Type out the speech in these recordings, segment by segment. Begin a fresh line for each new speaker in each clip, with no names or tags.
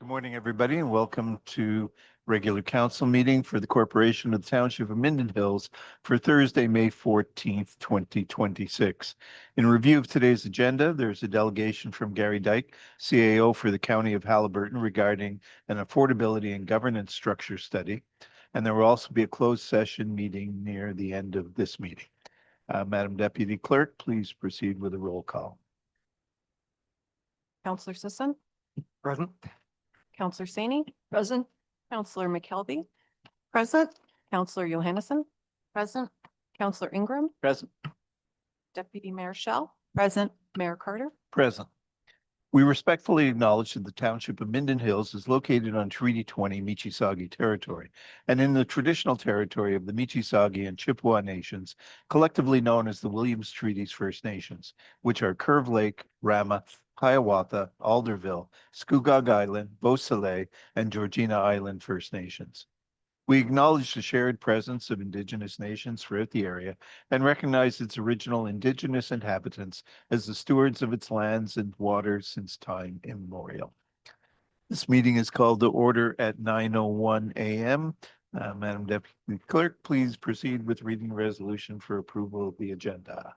Good morning, everybody, and welcome to regular council meeting for the Corporation of the Township of Minden Hills for Thursday, May 14th, 2026. In review of today's agenda, there's a delegation from Gary Dyke, CAO for the County of Haliburton regarding an affordability and governance structure study. And there will also be a closed session meeting near the end of this meeting. Madam Deputy Clerk, please proceed with a roll call.
Councillor Sisson,
Present.
Councillor Saney. Present. Councillor McKelvey. Present. Councillor Johannesson. Present. Councillor Ingram.
Present.
Deputy Mayor Shell. Present. Mayor Carter.
Present. We respectfully acknowledge that the Township of Minden Hills is located on Treaty 20 Michisagi territory and in the traditional territory of the Michisagi and Chippewa nations, collectively known as the Williams Treaties First Nations, which are Curve Lake, Rama, Hiawatha, Alderville, Scugog Island, Beausoleil, and Georgina Island First Nations. We acknowledge the shared presence of Indigenous nations throughout the area and recognize its original Indigenous inhabitants as the stewards of its lands and waters since time immemorial. This meeting is called to order at 9:01 a.m. Madam Deputy Clerk, please proceed with reading the resolution for approval of the agenda.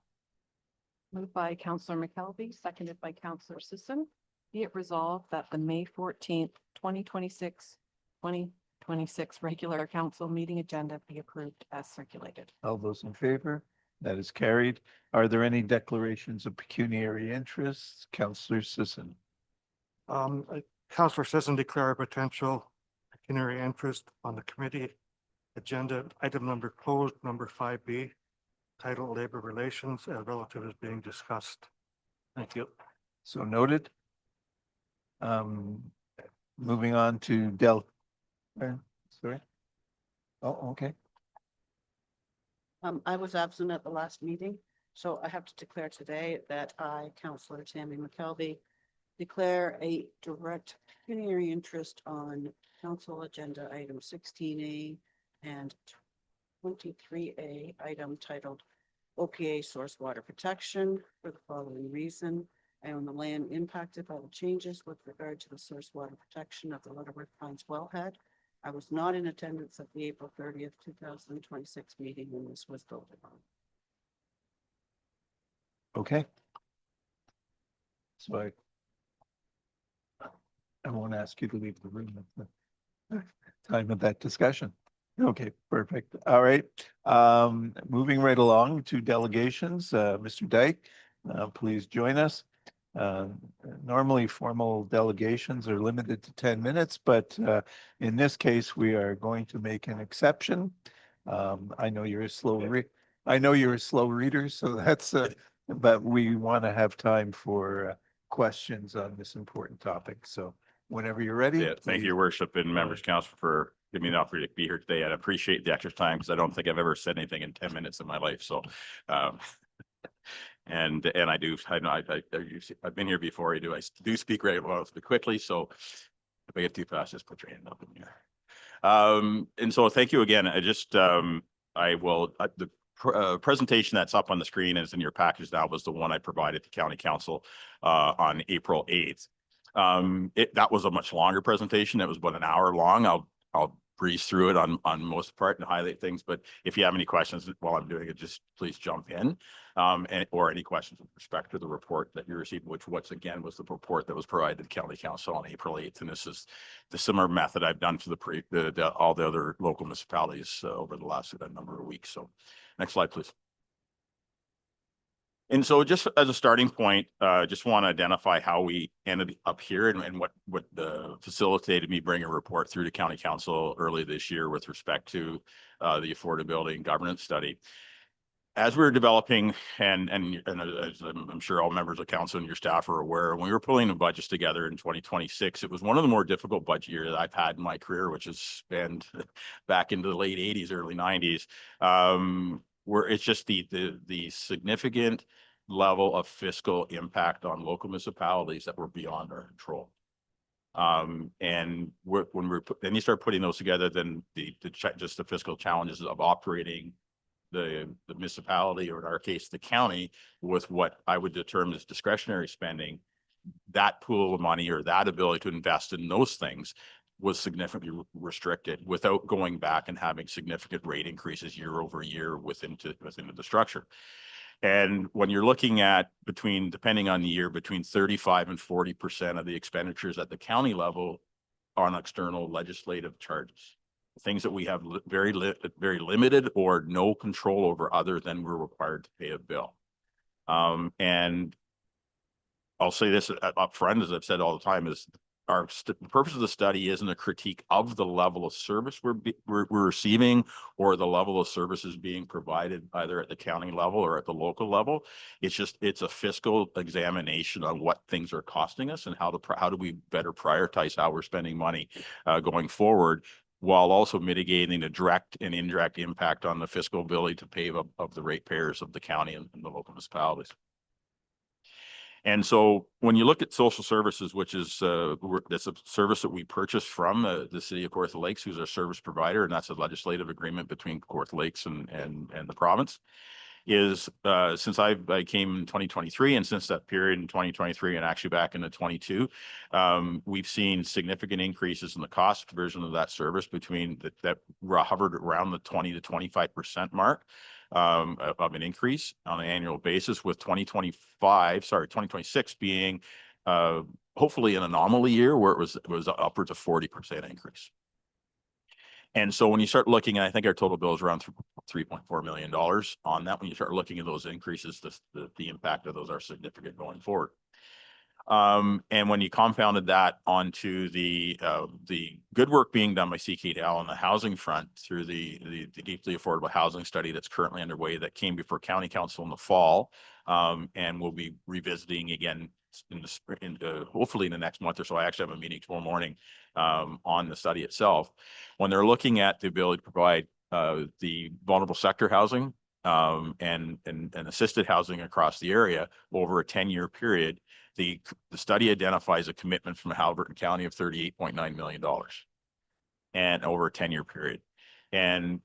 Moved by Councillor McKelvey, seconded by Councillor Sisson. Be it resolved that the May 14th, 2026 regular council meeting agenda be approved as circulated.
All those in favor? That is carried. Are there any declarations of pecuniary interests? Councillor Sisson.
Councillor Sisson declare a potential pecuniary interest on the committee agenda, item number closed, number 5B, title Labor Relations as relative is being discussed. Thank you.
So noted. Moving on to sorry. Oh, okay.
I was absent at the last meeting, so I have to declare today that I, Councillor Tammy McKelvey, declare a direct pecuniary interest on council agenda item 16A and 23A, item titled OPA source water protection for the following reason. I own the land impacted by the changes with regard to the source water protection of the Lutterworth Pines wellhead. I was not in attendance at the April 30th, 2026 meeting when this was voted on.
Okay. So I won't ask you to leave the room at the time of that discussion. Okay, perfect. All right. Moving right along to delegations, Mr. Dyke, please join us. Normally formal delegations are limited to 10 minutes, but in this case, we are going to make an exception. I know you're a slow reader, so that's but we want to have time for questions on this important topic. So whenever you're ready.
Yeah, thank you, Your Worship, and members council for giving me the opportunity to be here today. I appreciate the extra time because I don't think I've ever said anything in 10 minutes in my life. So and I do, I've been here before. I do speak relatively quickly. So if I get too fast, just put your hand up in here. And so thank you again. The presentation that's up on the screen is in your package now was the one I provided to County Council on April 8th. That was a much longer presentation. It was about an hour long. I'll breeze through it on most part and highlight things. But if you have any questions while I'm doing it, just please jump in. Or any questions with respect to the report that you received, which once again was the report that was provided to County Council on April 8th. And this is the similar method I've done for all the other local municipalities over the last number of weeks. So next slide, please. And so just as a starting point, just want to identify how we ended up here and what facilitated me bringing a report through to County Council early this year with respect to the affordability and governance study. As we were developing, and as I'm sure all members of council and your staff are aware, when we were pulling the budgets together in 2026, it was one of the more difficult budget years that I've had in my career, which has spanned back into the late 80s, early 90s, where it's just the significant level of fiscal impact on local municipalities that were beyond our control. And then you start putting those together, then just the fiscal challenges of operating the municipality, or in our case, the county, with what I would determine as discretionary spending, that pool of money or that ability to invest in those things was significantly restricted without going back and having significant rate increases year over year within the structure. And when you're looking at depending on the year, between 35 and 40% of the expenditures at the county level on external legislative charges, things that we have very limited or no control over other than we're required to pay a bill. And I'll say this up front, as I've said all the time, is the purpose of the study isn't a critique of the level of service we're receiving or the level of services being provided either at the county level or at the local level. It's a fiscal examination on what things are costing us and how do we better prioritize how we're spending money going forward, while also mitigating the direct and indirect impact on the fiscal ability to pay of the ratepayers of the county and the local municipalities. And so when you look at social services, which is that's a service that we purchased from the city of Kawartha Lakes, who's our service provider, and that's a legislative agreement between Kawartha Lakes and the province, is since I came in 2023, and since that period in 2023 and actually back into 22, we've seen significant increases in the cost provision of that service that hovered around the 20 to 25% mark. Of an increase on an annual basis, with 2026 being hopefully an anomaly year where it was upwards of 40% increase. And so when you start looking, and I think our total bill is around $3.4 million on that, when you start looking at those increases, the impact of those are significant going forward. And when you compounded that onto the good work being done by CKDL on the housing front through the deeply affordable housing study that's currently underway, that came before County Council in the fall, and we'll be revisiting again in the spring, hopefully in the next month or so. I actually have a meeting tomorrow morning on the study itself. When they're looking at the ability to provide the vulnerable sector housing and assisted housing across the area over a 10-year period, the study identifies a commitment from Haliburton County of $38.9 million and over a 10-year period. And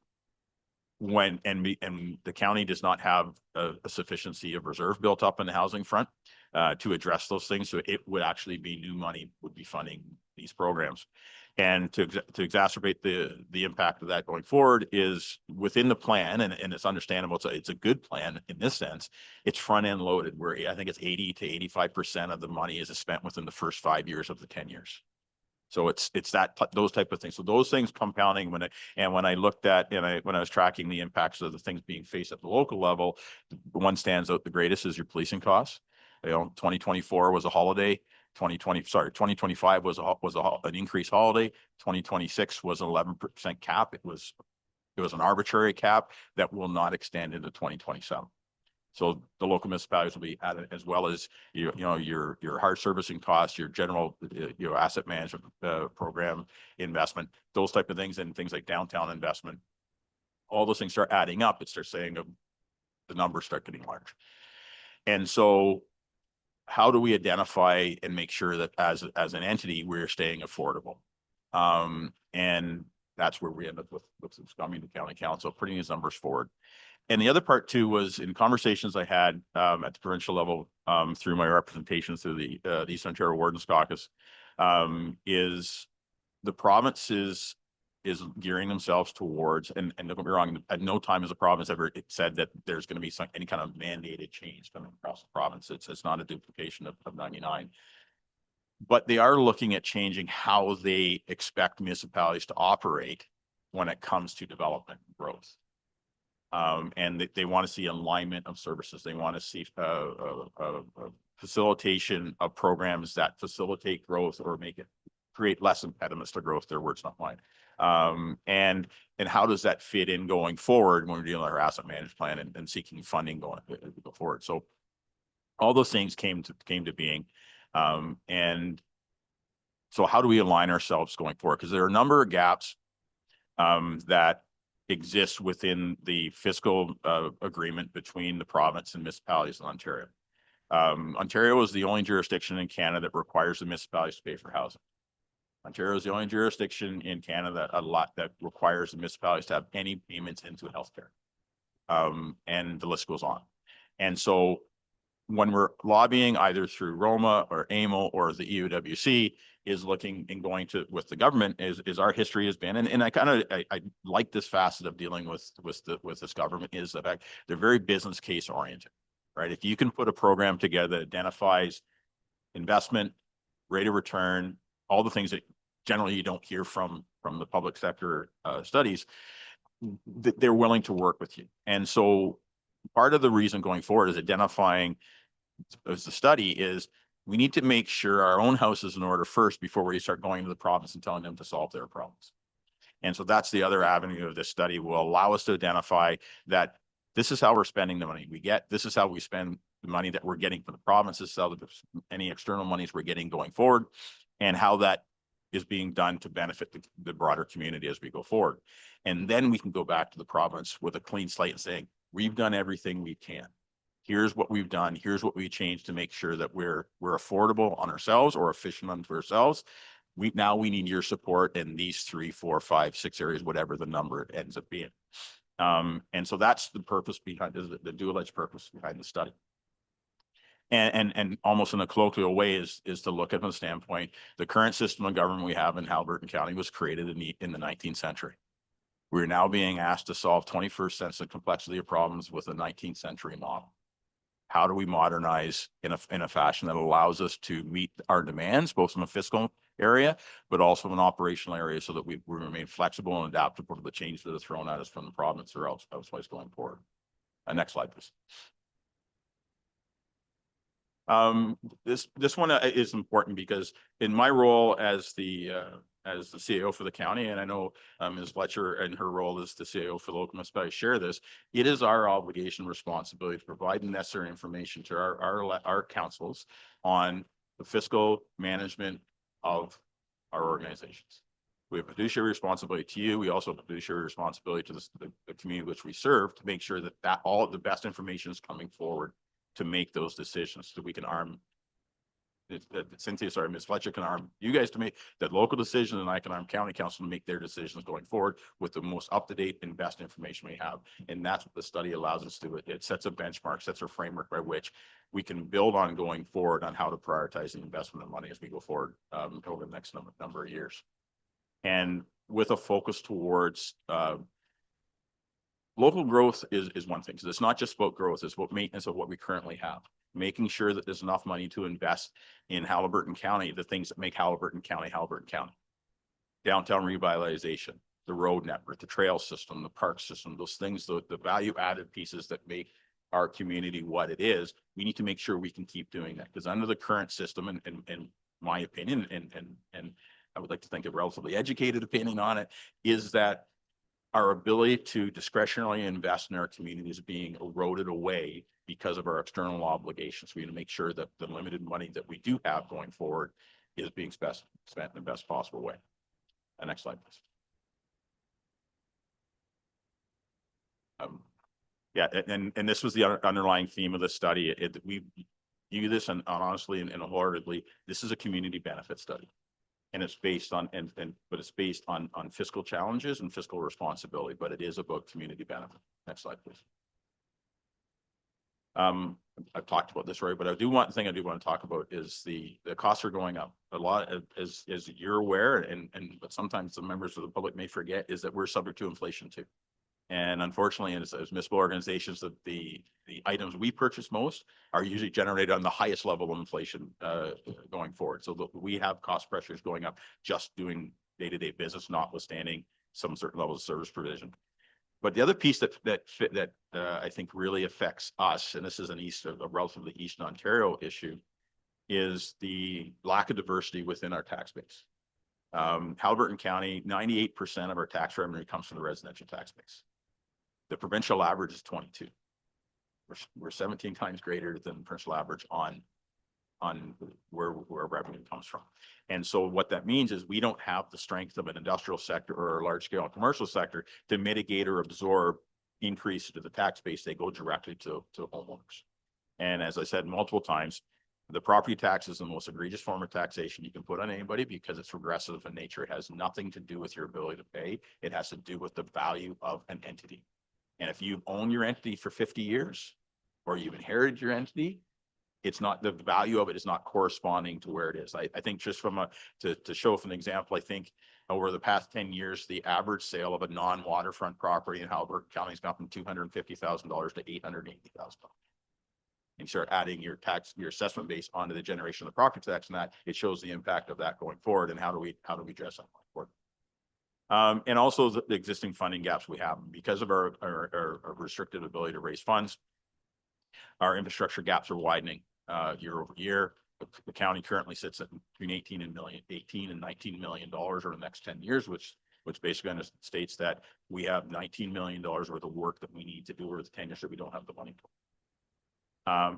the county does not have a sufficiency of reserve built up in the housing front to address those things. So it would actually be new money would be funding these programs. And to exacerbate the impact of that going forward is within the plan, and it's understandable. It's a good plan in this sense. It's front end loaded, where I think it's 80 to 85% of the money is spent within the first 5 years of the 10 years. So it's those type of things. So those things compounding when I looked at when I was tracking the impacts of the things being faced at the local level, one stands out the greatest is your policing costs. 2024 was a holiday. 2025 was an increased holiday. 2026 was an 11% cap. It was an arbitrary cap that will not extend into 2027. So the local municipalities will be added, as well as your hard servicing costs, your general asset management program investment, those type of things, and things like downtown investment. All those things start adding up. It starts saying the numbers start getting large. And so how do we identify and make sure that as an entity, we're staying affordable? And that's where we end up with coming to County Council, putting these numbers forward. And the other part too was in conversations I had at the provincial level through my representation through the Eastern Ontario Warden's Caucus, is the province is gearing themselves towards, and don't get me wrong, at no time has the province ever said that there's going to be any kind of mandated change coming across the province. It's not a duplication of 99. But they are looking at changing how they expect municipalities to operate when it comes to development and growth. And they want to see alignment of services. They want to see facilitation of programs that facilitate growth or create less impediments to growth. Their words, not mine. And how does that fit in going forward when we're dealing with our asset management plan and seeking funding going forward? So all those things came to being. And so how do we align ourselves going forward? Because there are a number of gaps that exist within the fiscal agreement between the province and municipalities in Ontario. Ontario is the only jurisdiction in Canada that requires the municipalities to pay for housing. Ontario is the only jurisdiction in Canada that requires the municipalities to have any payments into healthcare. And the list goes on. And so when we're lobbying either through Roma or AMO or the EUWC is looking and going to with the government is our history has been, and I like this facet of dealing with this government is the fact they're very business case oriented, right? If you can put a program together that identifies investment, rate of return, all the things that generally you don't hear from the public sector studies, they're willing to work with you. And so part of the reason going forward is identifying as the study is we need to make sure our own house is in order first before we start going to the province and telling them to solve their problems. And so that's the other avenue of this study will allow us to identify that this is how we're spending the money we get. This is how we spend the money that we're getting from the provinces, so any external monies we're getting going forward, and how that is being done to benefit the broader community as we go forward. And then we can go back to the province with a clean slate and saying, we've done everything we can. Here's what we've done. Here's what we changed to make sure that we're affordable on ourselves or efficient unto ourselves. We need your support in these 3, 4, 5, 6 areas, whatever the number ends up being. And so that's the purpose behind the dual-edged purpose behind the study. And almost in a colloquial way is to look at from the standpoint, the current system of government we have in Haliburton County was created in the 19th century. We're now being asked to solve 21st century complexity of problems with a 19th century model. How do we modernize in a fashion that allows us to meet our demands, both from a fiscal area, but also an operational area, so that we remain flexible and adaptable to the changes that are thrown at us from the province or elsewise going forward. Next slide, please. This one is important because in my role as the CAO for the county, and I know Ms. Fletcher and her role as the CAO for the local municipality share this, it is our obligation and responsibility to provide the necessary information to our councils on the fiscal management of our organizations. We have fiduciary responsibility to you. We also have fiduciary responsibility to the community which we serve to make sure that all of the best information is coming forward to make those decisions, so we can arm Ms. Fletcher can arm you guys to make that local decision, and I can arm county council to make their decisions going forward with the most up-to-date and best information we have. And that's what the study allows us to do. It sets a benchmark, sets a framework by which we can build on going forward on how to prioritize the investment of money as we go forward over the next number of years. And with a focus towards local growth is one thing. So it's not just about growth, it's about maintenance of what we currently have. Making sure that there's enough money to invest in Haliburton County, the things that make Haliburton County. Downtown revitalization, the road network, the trail system, the park system, those things, the value added pieces that make our community what it is. We need to make sure we can keep doing that, because under the current system, and my opinion, and I would like to think a relatively educated opinion on it, is that our ability to discretionarily invest in our community is being eroded away because of our external obligations. We need to make sure that the limited money that we do have going forward is being spent in the best possible way. Next slide, please. Yeah, and this was the underlying theme of the study. We view this, and honestly and wholeheartedly, this is a community benefit study. And it's based on, but it's based on fiscal challenges and fiscal responsibility, but it is about community benefit. Next slide, please. I've talked about this already, but I do want to talk about is the costs are going up a lot, as you're aware, but sometimes the members of the public may forget, is that we're subject to inflation too. And unfortunately, as municipal organizations, that the items we purchase most are usually generated on the highest level of inflation going forward. So we have cost pressures going up just doing day-to-day business, notwithstanding some certain levels of service provision. But the other piece that I think really affects us, and this is a relatively Eastern Ontario issue, is the lack of diversity within our tax base. Haliburton County, 98% of our tax revenue comes from the residential tax base. The provincial average is 22. We're 17 times greater than the provincial average on where revenue comes from. And so what that means is we don't have the strength of an industrial sector or a large scale commercial sector to mitigate or absorb increase to the tax base. They go directly to homeowners. And as I said multiple times, the property tax is the most egregious form of taxation you can put on anybody because it's regressive in nature. It has nothing to do with your ability to pay. It has to do with the value of an entity. And if you've owned your entity for 50 years, or you've inherited your entity, it's not, the value of it is not corresponding to where it is. I think just from to show from an example, I think over the past 10 years, the average sale of a non-waterfront property in Haliburton County has gone from $250,000 to $880,000. And start adding your assessment base onto the generation of the property tax, and that it shows the impact of that going forward, and how do we address that going forward. And also the existing funding gaps we have because of our restricted ability to raise funds. Our infrastructure gaps are widening year over year. The county currently sits at between 18 and $19 million over the next 10 years, which basically states that we have $19 million worth of work that we need to do over the 10 years that we don't have the money for.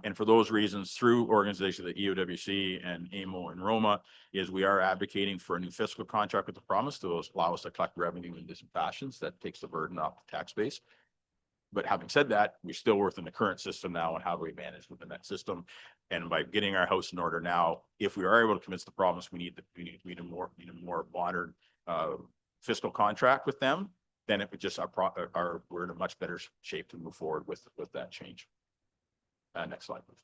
And for those reasons, through organizations like EOWC and AMO and Roma, is we are advocating for a new fiscal contract with the province to allow us to collect revenue in different fashions that takes the burden off the tax base. But having said that, we're still within the current system now, and how do we manage within that system? And by getting our house in order now, if we are able to convince the province we need a more modern fiscal contract with them, then it would just we're in a much better shape to move forward with that change. Next slide, please.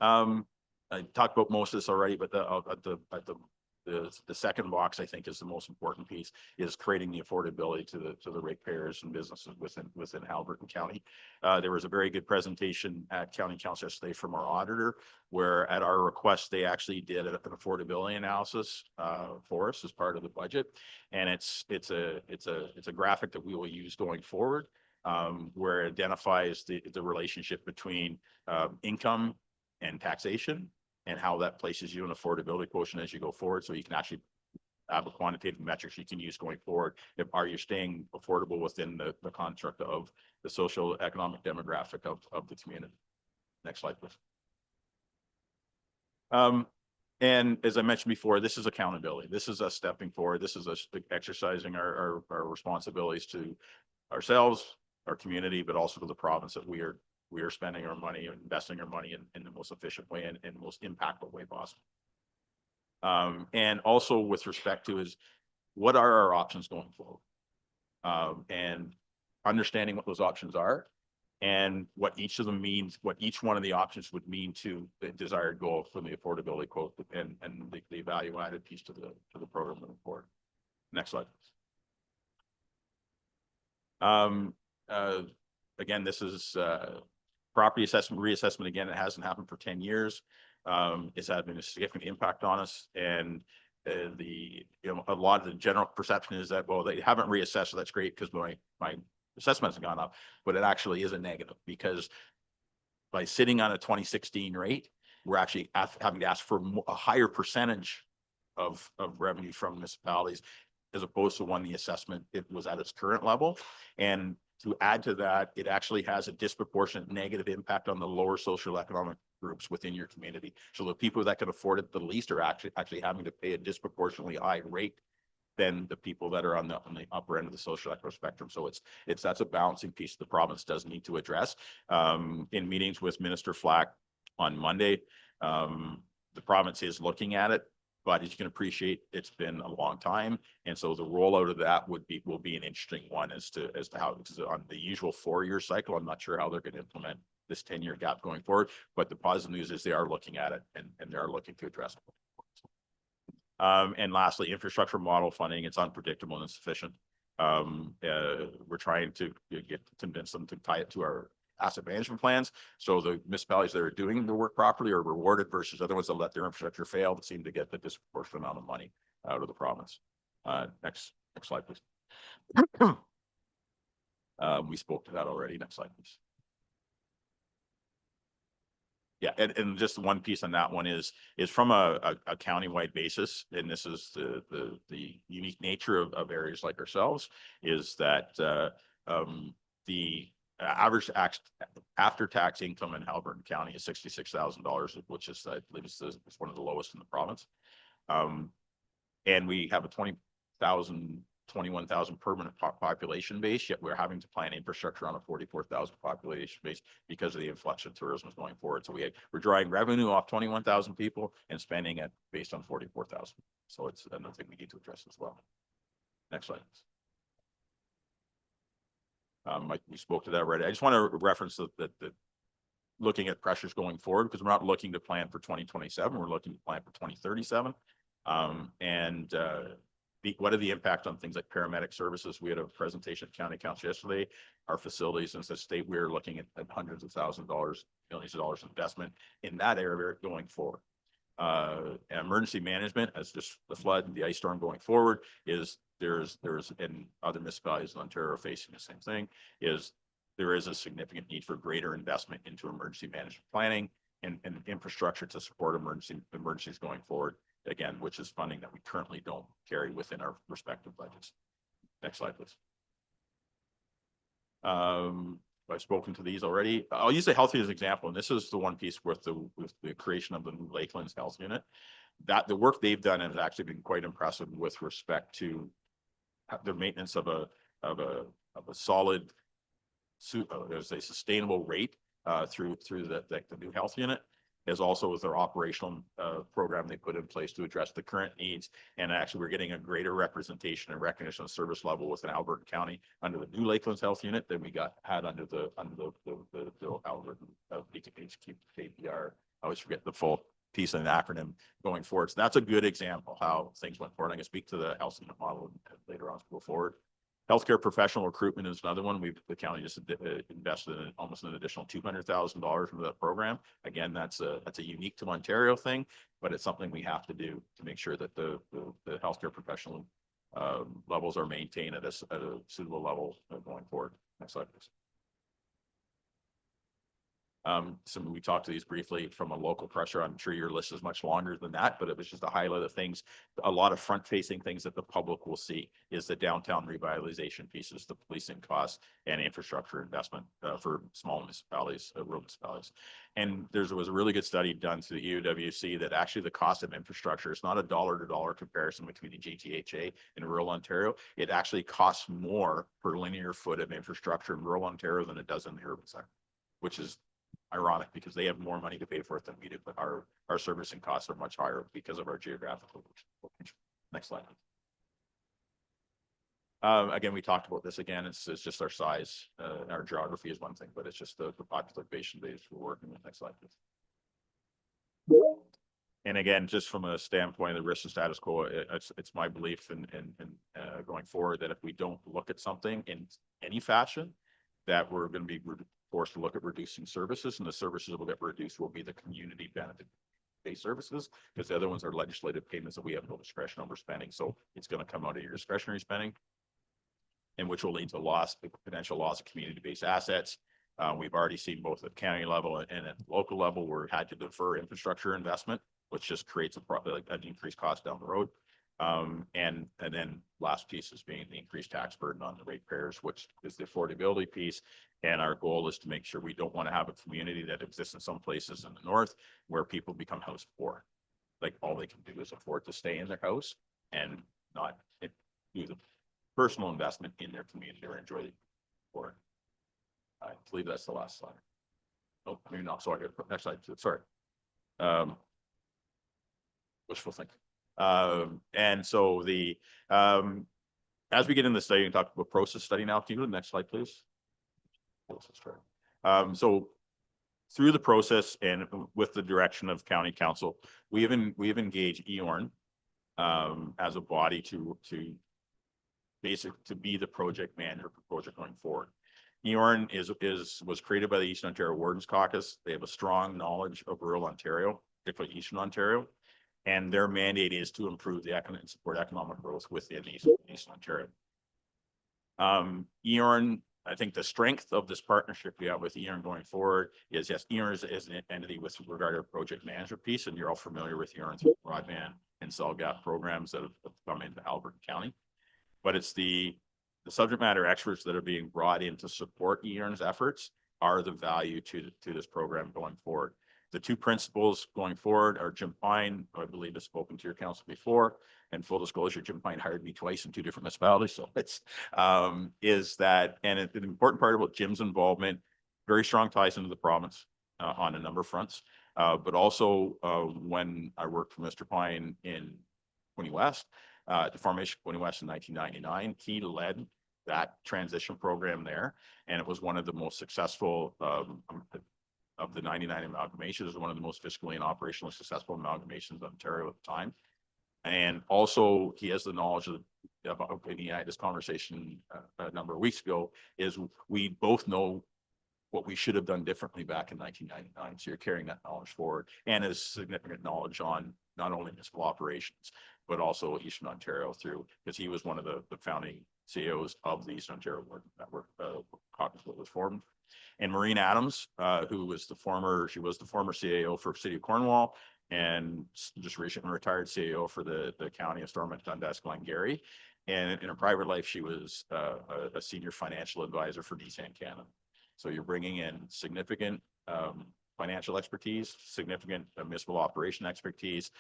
I talked about most of this already, but the second box, I think, is the most important piece, is creating the affordability to the ratepayers and businesses within Haliburton County. There was a very good presentation at County Council yesterday from our auditor, where at our request, they actually did an affordability analysis for us as part of the budget. And it's a graphic that we will use going forward, where it identifies the relationship between income and taxation, and how that places you in affordability quotient as you go forward. So you can actually have a quantitative metrics you can use going forward. Are you staying affordable within the construct of the social economic demographic of the community? Next slide, please. And as I mentioned before, this is accountability. This is us stepping forward. This is us exercising our responsibilities to ourselves, our community, but also to the province, that we are spending our money and investing our money in the most efficient way and the most impactful way possible. And also with respect to is, what are our options going forward? And understanding what those options are, and what each of them means, what each one of the options would mean to the desired goal from the affordability quote and the value added piece to the program moving forward. Next slide, please. Again, this is property assessment, reassessment. Again, it hasn't happened for 10 years. It's had been a significant impact on us. And a lot of the general perception is that, well, they haven't reassessed, so that's great because my assessments have gone up, but it actually is a negative, because by sitting on a 2016 rate, we're actually having to ask for a higher percentage of revenue from municipalities, as opposed to when the assessment it was at its current level. And to add to that, it actually has a disproportionate negative impact on the lower social economic groups within your community. So the people that can afford it the least are actually having to pay a disproportionately high rate than the people that are on the upper end of the social economic spectrum. So that's a balancing piece the province does need to address. In meetings with Minister Flack on Monday, the province is looking at it, but as you can appreciate, it's been a long time. And so the rollout of that will be an interesting one as to how it's on the usual 4-year cycle. I'm not sure how they're going to implement this 10-year gap going forward, but the positive news is they are looking at it and they are looking to address it. And lastly, infrastructure model funding, it's unpredictable and insufficient. We're trying to convince them to tie it to our asset management plans. So the municipalities that are doing the work properly are rewarded versus other ones that let their infrastructure fail, that seem to get the disproportionate amount of money out of the province. Next slide, please. We spoke to that already. Next slide, please. Yeah, and just one piece on that one is from a countywide basis, and this is the unique nature of areas like ourselves, is that the average after-tax income in Haliburton County is $66,000, which is, I believe, is one of the lowest in the province. And we have a 21,000 permanent population base, yet we're having to plan infrastructure on a 44,000 population base because of the influx of tourism going forward. So we're drawing revenue off 21,000 people and spending it based on 44,000. So it's another thing we need to address as well. Next slide. We spoke to that already. I just want to reference the looking at pressures going forward, because we're not looking to plan for 2027, we're looking to plan for 2037. What are the impact on things like paramedic services? We had a presentation at County Council yesterday. Our facilities in the state, we're looking at hundreds of thousands of dollars, millions of dollars investment in that area going forward. Emergency management, as just the flood and the ice storm going forward, is there's in other municipalities in Ontario are facing the same thing, is there is a significant need for greater investment into emergency management planning and infrastructure to support emergencies going forward. Again, which is funding that we currently don't carry within our respective budgets. Next slide, please. I've spoken to these already. I'll use the healthy as an example, and this is the one piece with the creation of the new Lakelands Health Unit. That the work they've done has actually been quite impressive with respect to the maintenance of a solid, there's a sustainable rate through the new health unit, as also with their operational program they put in place to address the current needs. And actually, we're getting a greater representation and recognition of service level within Alberta County under the new Lakelands Health Unit than we had under the Alberta KPR. I always forget the full piece of an acronym going forward. So that's a good example how things went forward. I'm going to speak to the health unit model later on to go forward. Healthcare professional recruitment is another one. The county just invested in almost an additional $200,000 into that program. Again, that's a unique to Ontario thing, but it's something we have to do to make sure that the healthcare professional levels are maintained at a suitable level going forward. Next slide, please. So we talked to these briefly from a local pressure. I'm sure your list is much longer than that, but it was just a highlight of things. A lot of front-facing things that the public will see is the downtown revitalization pieces, the policing costs, and infrastructure investment for small municipalities, rural municipalities. And there was a really good study done through the UWC that actually the cost of infrastructure is not a dollar-to-dollar comparison between the GTHA and rural Ontario. It actually costs more per linear foot of infrastructure in rural Ontario than it does in the urban sector, which is ironic because they have more money to pay for it than we do, but our servicing costs are much higher because of our geographical location. Next slide. Again, we talked about this again. It's just our size. Our geography is one thing, but it's just the population base we're working with. Next slide, please. And again, just from a standpoint of the risk and status quo, it's my belief in going forward that if we don't look at something in any fashion, that we're going to be forced to look at reducing services, and the services that will get reduced will be the community benefit based services, because the other ones are legislative payments that we have no discretion over spending. So it's going to come out of your discretionary spending, and which will lead to potential loss of community based assets. We've already seen both at county level and at local level where we had to defer infrastructure investment, which just creates an increased cost down the road. And then last piece is being the increased tax burden on the ratepayers, which is the affordability piece. And our goal is to make sure we don't want to have a community that exists in some places in the north where people become house poor. Like all they can do is afford to stay in their house and not do the personal investment in their community or enjoy the poor. I believe that's the last slide. Oh, maybe not. So I got to put next slide. Sorry. Wishful thinking. And so as we get into the study and talk about process study now, can you go to the next slide, please? So through the process and with the direction of county council, we have engaged EORN as a body to be the project manager for project going forward. EORN was created by the Eastern Ontario Wardens Caucus. They have a strong knowledge of rural Ontario, particularly Eastern Ontario. And their mandate is to improve the economic support economic growth within Eastern Ontario. EORN, I think the strength of this partnership we have with EORN going forward is, yes, EORN is an entity with regard to project management piece, and you're all familiar with EORN through broadband and cell gap programs that have come into Alberta County. But it's the subject matter experts that are being brought in to support EORN's efforts are the value to this program going forward. The two principals going forward are Jim Pine, who I believe has spoken to your council before, and full disclosure, Jim Pine hired me twice in two different municipalities. So it's, is that, and an important part about Jim's involvement, very strong ties into the province on a number of fronts, but also when I worked for Mr. Pine in Quinte West, the formation of Quinte West in 1999, he led that transition program there. And it was one of the most successful of the 99 amalgamation. It was one of the most fiscally and operationally successful amalgamations in Ontario at the time. And also he has the knowledge of, and he had this conversation a number of weeks ago, is we both know what we should have done differently back in 1999. So you're carrying that knowledge forward, and has significant knowledge on not only municipal operations, but also Eastern Ontario through, because he was one of the founding CEOs of the Eastern Ontario Network caucus that was formed. And Maureen Adams, who was the former CAO for City of Cornwall, and just recently retired CAO for the County of Stormont, Dundas, Glengarry. And in her private life, she was a senior financial advisor for Nissan Canada. So you're bringing in significant financial expertise, significant municipal operation expertise,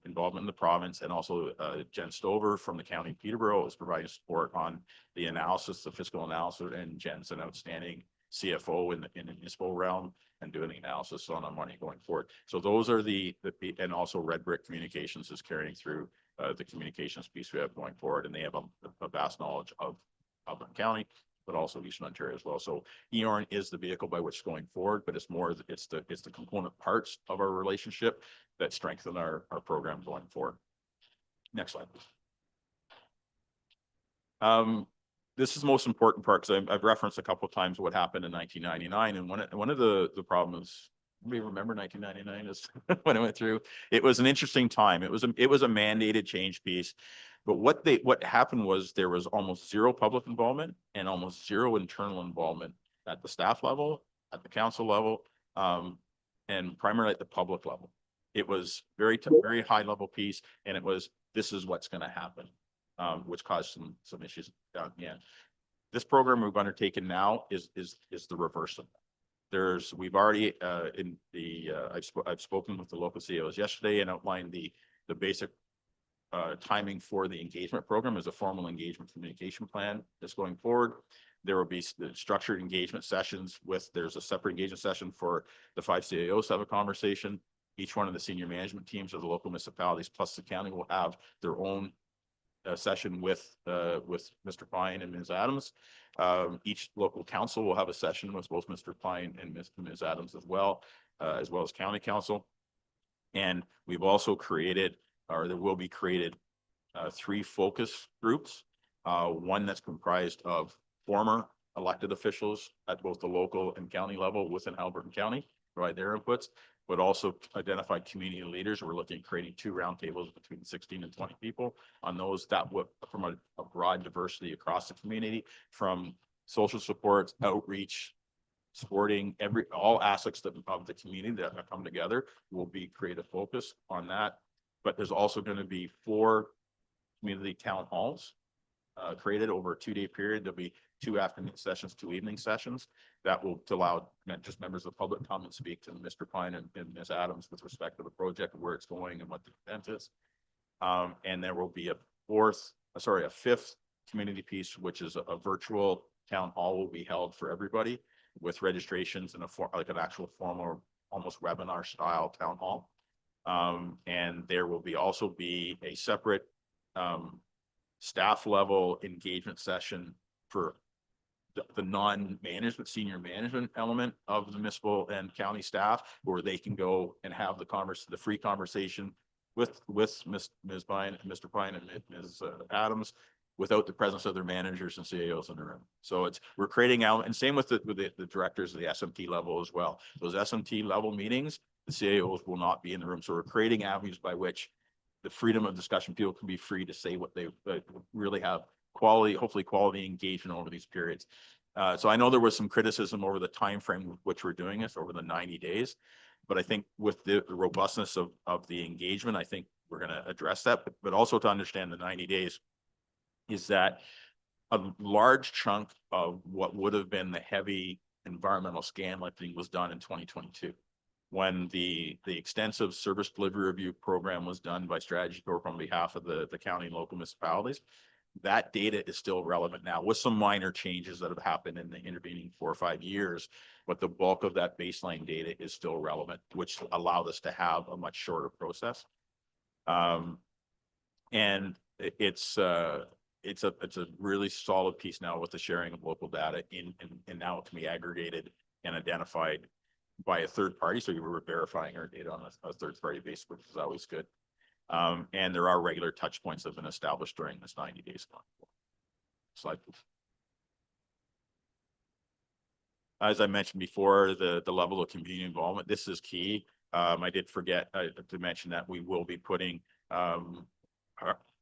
involvement in the province, and also Jen Stover from the County of Peterborough is providing support on the analysis, the fiscal analysis, and Jen's an outstanding CFO in the municipal realm and doing the analysis on our money going forward. So those are and also Red Brick Communications is carrying through the communications piece we have going forward, and they have a vast knowledge of the county, but also Eastern Ontario as well. So EORN is the vehicle by which going forward, but it's the component parts of our relationship that strengthen our program going forward. Next slide, please. This is the most important part, because I've referenced a couple of times what happened in 1999, and one of the problems. We remember 1999 is when it went through. It was an interesting time. It was a mandated change piece, but what happened was there was almost zero public involvement and almost zero internal involvement at the staff level, at the council level, and primarily at the public level. It was very high level piece, and it was, this is what's going to happen, which caused some issues down the end. This program we've undertaken now is the reverse of that. We've already I've spoken with the local CEOs yesterday and outlined the basic timing for the engagement program as a formal engagement communication plan that's going forward. There will be structured engagement sessions there's a separate engagement session for the 5 CEOs to have a conversation. Each one of the senior management teams of the local municipalities plus the county will have their own session with Mr. Pine and Ms. Adams. Each local council will have a session with both Mr. Pine and Ms. Adams as well as county council. And we've also created, or there will be created, 3 focus groups. One that's comprised of former elected officials at both the local and county level within Alberta County, provide their inputs, but also identified community leaders. We're looking at creating 2 roundtables between 16 and 20 people on those that would, from a broad diversity across the community, from social supports, outreach, supporting all aspects of the community that come together will be creative focus on that. But there's also going to be 4 community town halls created over a 2-day period. There'll be 2 afternoon sessions, 2 evening sessions that will allow just members of the public come and speak to Mr. Pine and Ms. Adams with respect to the project, where it's going and what the event is. And there will be a 5th community piece, which is a virtual town hall will be held for everybody with registrations and like an actual formal, almost webinar style town hall. And there will also be a separate staff level engagement session for the non-management, senior management element of the municipal and county staff, where they can go and have the free conversation with Ms. Pine, Mr. Pine, and Ms. Adams, without the presence of their managers and CEOs in the room. So we're creating out, and same with the directors of the SMT level as well. Those SMT level meetings, the CEOs will not be in the room. So we're creating avenues by which the freedom of discussion, people can be free to say what they really have hopefully quality engagement over these periods. So I know there was some criticism over the time frame with which we're doing this over the 90 days, but I think with the robustness of the engagement, I think we're going to address that, but also to understand the 90 days is that a large chunk of what would have been the heavy environmental scan lifting was done in 2022. When the extensive service delivery review program was done by Strategy Corp on behalf of the county and local municipalities, that data is still relevant now with some minor changes that have happened in the intervening 4 or 5 years, but the bulk of that baseline data is still relevant, which allowed us to have a much shorter process. And it's a really solid piece now with the sharing of local data and now it can be aggregated and identified by a third party. So you were verifying our data on a third party basis, which is always good. And there are regular touch points that have been established during this 90 days. Slide, please. As I mentioned before, the level of community involvement, this is key. I did forget to mention that we will be putting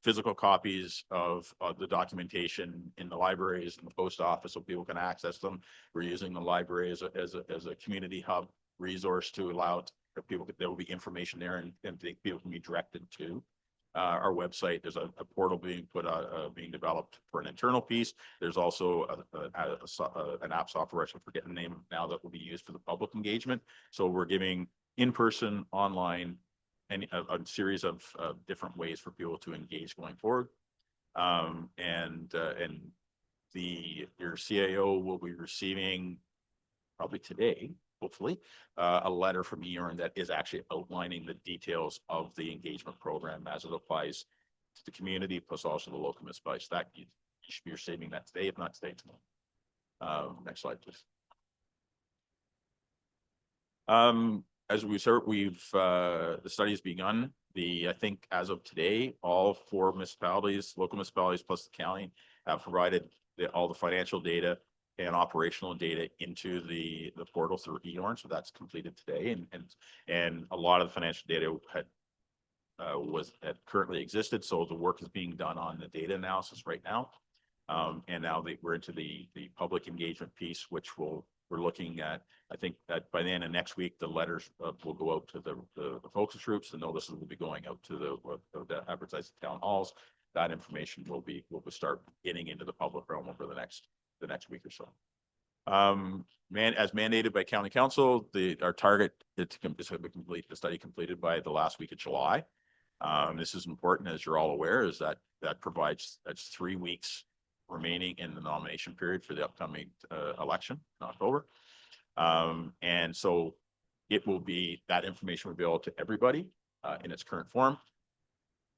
physical copies of the documentation in the libraries and the post office so people can access them. We're using the library as a community hub resource to allow people, there will be information there and people can be directed to our website. There's a portal being being developed for an internal piece. There's also an app software, I forget the name now, that will be used for the public engagement. So we're giving in-person, online, and a series of different ways for people to engage going forward. And your CAO will be receiving probably today, hopefully, a letter from EORN that is actually outlining the details of the engagement program as it applies to the community, plus also the local municipalities. That you should be receiving that today, if not today, tomorrow. Next slide, please. As we start, the study has begun. I think as of today, all 4 municipalities, local municipalities plus the county, have provided all the financial data and operational data into the portal through EORN. So that's completed today, and a lot of the financial data had currently existed. So the work is being done on the data analysis right now, and now we're into the public engagement piece, which we're looking at. I think that by the end of next week, the letters will go out to the focus groups. The notices will be going out to the advertised town halls. That information will start getting into the public realm over the next week or so. As mandated by county council, our target is to complete the study completed by the last week of July. This is important, as you're all aware, is that's 3 weeks remaining in the nomination period for the upcoming election in October. And so that information will be available to everybody in its current form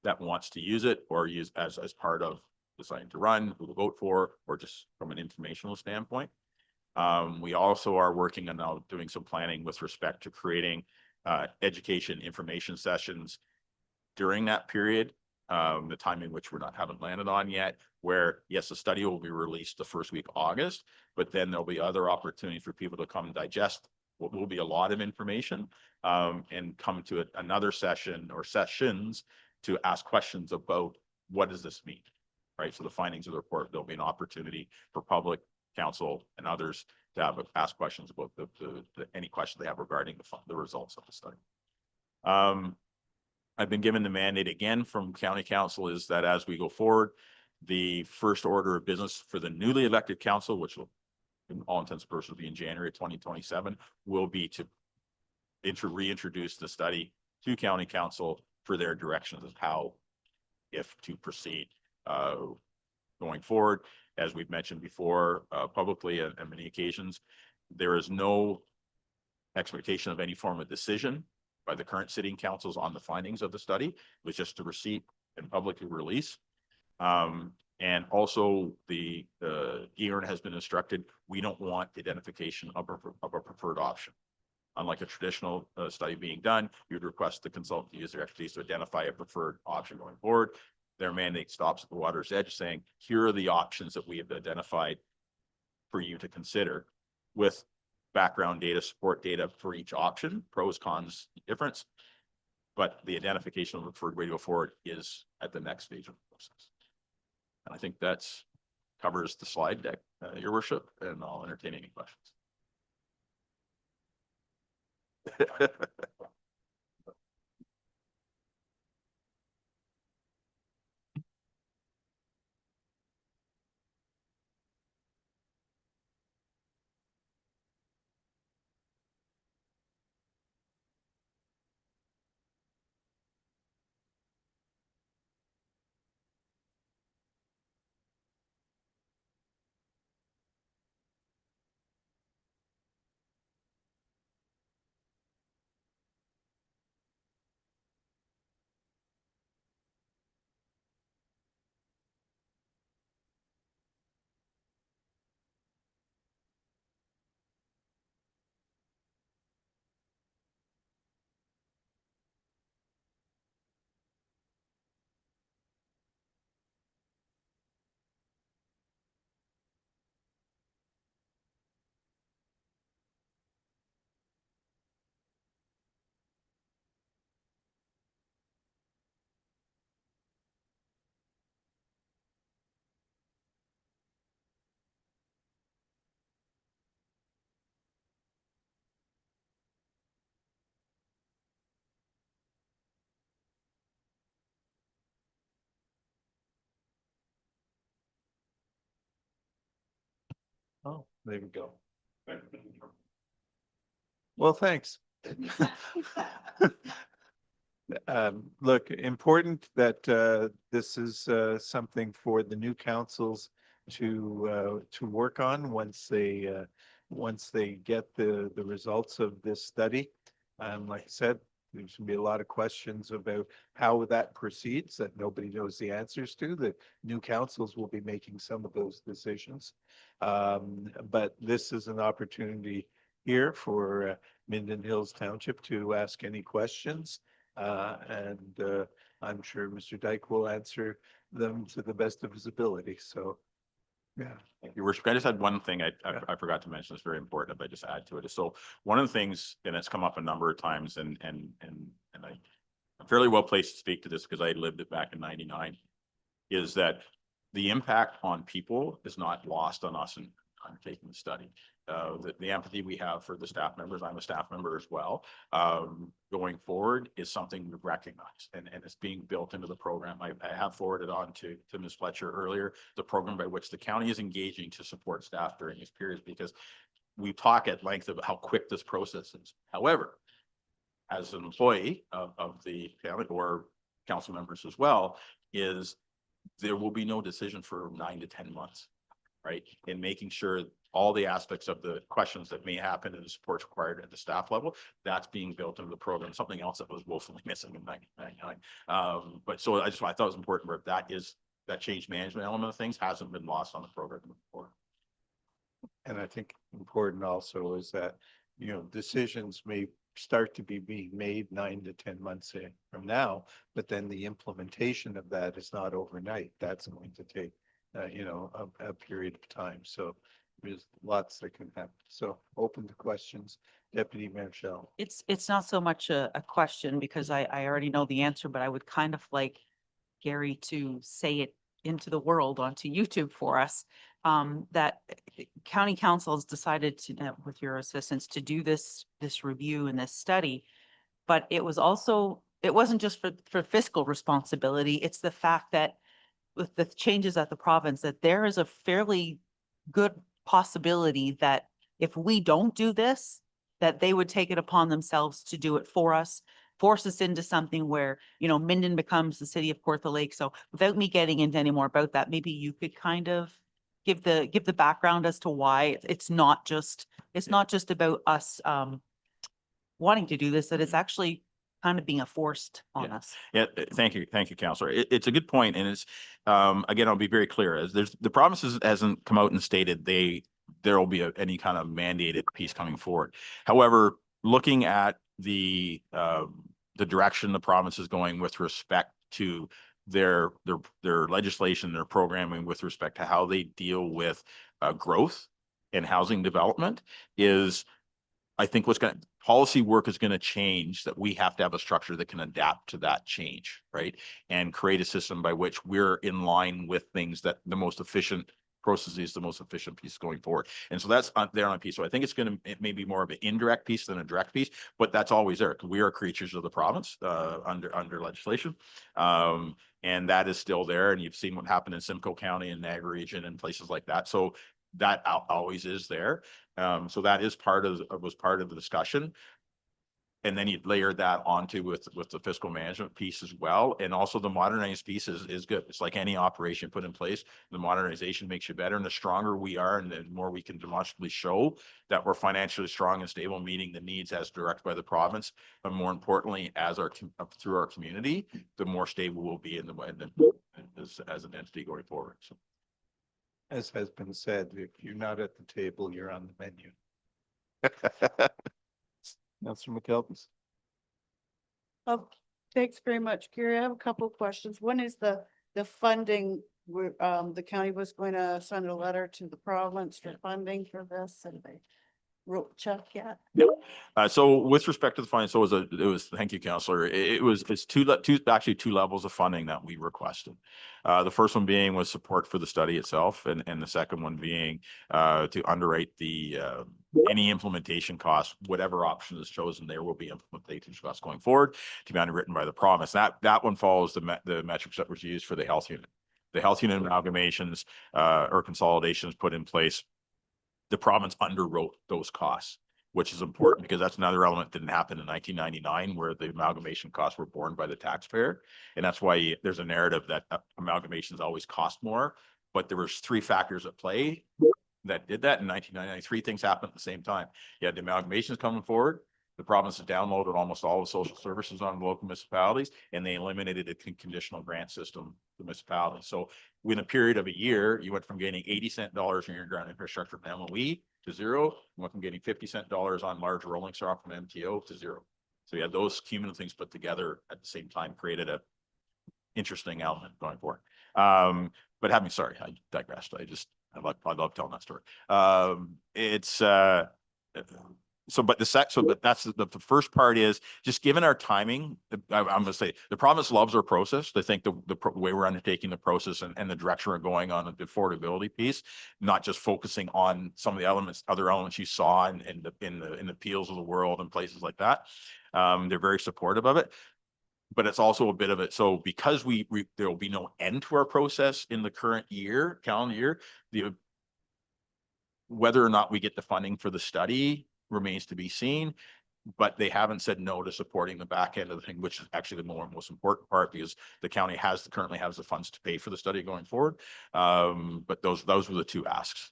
that wants to use it or use as part of deciding to run, who to vote for, or just from an informational standpoint. We also are working on now doing some planning with respect to creating education information sessions during that period, the time in which haven't landed on yet, where yes, the study will be released the first week of August, but then there'll be other opportunities for people to come digest what will be a lot of information, and come to another session or sessions to ask questions about what does this mean, right? So the findings of the report, there'll be an opportunity for public, council, and others to ask questions about any question they have regarding the results of the study. I've been given the mandate again from county council is that as we go forward, the first order of business for the newly elected council, which will in all intents and purposes be in January 2027, will be to reintroduce the study to county council for their directions of how, if to proceed going forward. As we've mentioned before, publicly on many occasions, there is no expectation of any form of decision by the current sitting councils on the findings of the study. It was just a receipt and publicly release. And also the EORN has been instructed, we don't want identification of a preferred option. Unlike a traditional study being done, you'd request the consultant to use their expertise to identify a preferred option going forward. Their mandate stops at the water's edge saying, here are the options that we have identified for you to consider, with background data, support data for each option, pros, cons, difference. But the identification of the preferred way to go forward is at the next stage of the process. And I think that's covers the slide deck, Your Worship, and I'll entertain any questions.
Oh, there we go. Well, thanks. Look, important that this is something for the new councils to work on once they get the results of this study. Like I said, there's gonna be a lot of questions about how that proceeds that nobody knows the answers to. The new councils will be making some of those decisions. But this is an opportunity here for Minden Hills Township to ask any questions. And I'm sure Mr. Dyke will answer them to the best of his ability. So, yeah.
Your worship, I just had one thing
Yeah.
I forgot to mention. It's very important, but I just add to it. So one of the things, and it's come up a number of times, and I'm fairly well placed to speak to this because I lived it back in '99, is that the impact on people is not lost on us in undertaking the study. The empathy we have for the staff members, I'm a staff member as well, going forward is something we recognize, and it's being built into the program. I have forwarded on to Ms. Fletcher earlier, the program by which the county is engaging to support staff during these periods, because we talk at length about how quick this process is. However, as an employee of the county or council members as well, is there will be no decision for 9 to 10 months, right? In making sure all the aspects of the questions that may happen and the supports required at the staff level, that's being built into the program. Something else that was woefully missing in 1999. But so I thought it was important where that change management element of things hasn't been lost on the program before.
And I think important also is that, decisions may start to be being made 9 to 10 months from now, but then the implementation of that is not overnight. That's going to take, a period of time. So there's lots that can happen. So open to questions. Deputy Mayor Shell.
It's not so much a question because I already know the answer, but I would kind of like Gary to say it into the world onto YouTube for us. That county council has decided to, with your assistance, to do this review and this study. But it wasn't just for fiscal responsibility. It's the fact that with the changes at the province, that there is a fairly good possibility that if we don't do this, that they would take it upon themselves to do it for us, force us into something where, Minden becomes the city of Kawartha Lake. So without me getting into any more about that, maybe you could kind of give the background as to why it's not just about us wanting to do this, that it's actually kind of being forced on us.
Yeah, thank you, Councillor. It's a good point, and it's again, I'll be very clear. As the province hasn't come out and stated there will be any kind of mandated piece coming forward. However, looking at the direction the province is going with respect to their legislation, their programming with respect to how they deal with growth and housing development is, I think policy work is going to change, that we have to have a structure that can adapt to that change, right? And create a system by which we're in line with things that the most efficient process is the most efficient piece going forward. And so that's there on a piece. So I think it may be more of an indirect piece than a direct piece, but that's always there because we are creatures of the province under legislation. And that is still there. And you've seen what happened in Simcoe County and Niagara region and places like that. So that always is there. So that is was part of the discussion. And then you layer that onto with the fiscal management piece as well. And also the modernized piece is good. It's like any operation put in place. The modernization makes you better. And the stronger we are and the more we can demonstrably show that we're financially strong and stable, meeting the needs as directed by the province, but more importantly, through our community, the more stable we'll be as an entity going forward. So.
As has been said, if you're not at the table, you're on the menu. Councilor McKelvey.
Thanks very much, Gary. I have a couple of questions. One is the funding, where the county was going to send a letter to the province for funding for this, and they wrote check yet?
So with respect to the funding, so it was thank you, Councillor. It's two levels of funding that we requested. The first one being was support for the study itself, and the second one being to underwrite any implementation costs, whatever option is chosen, there will be implementation costs going forward to be underwritten by the province. That one follows the metrics that was used for the health unit. The health unit amalgamations or consolidations put in place the province underwrote those costs, which is important because that's another element that didn't happen in 1999, where the amalgamation costs were borne by the taxpayer. And that's why there's a narrative that amalgamations always cost more. But there was three factors at play that did that in 1999. Three things happened at the same time. You had the amalgamations coming forward. The province has downloaded almost all the social services on local municipalities, and they eliminated a conditional grant system for municipalities. So in a period of a year, you went from getting 80-cent dollars in your ground infrastructure from MOE to zero. You went from getting 50-cent dollars on large rolling stock from MTO to zero. So you had those cumulative things put together at the same time, created a interesting element going forward. But sorry, I digressed. I love telling that story. But that's the first part is just given our timing. I'm going to say the province loves our process. They think the way we're undertaking the process and the direction we're going on the affordability piece, not just focusing on some of the other elements you saw in the Peels of the world and places like that. They're very supportive of it. But it's also a bit of it. So because there will be no end to our process in the current year, calendar year, whether or not we get the funding for the study remains to be seen, but they haven't said no to supporting the back end of the thing, which is actually the most important part, because the county currently has the funds to pay for the study going forward. But those were the two asks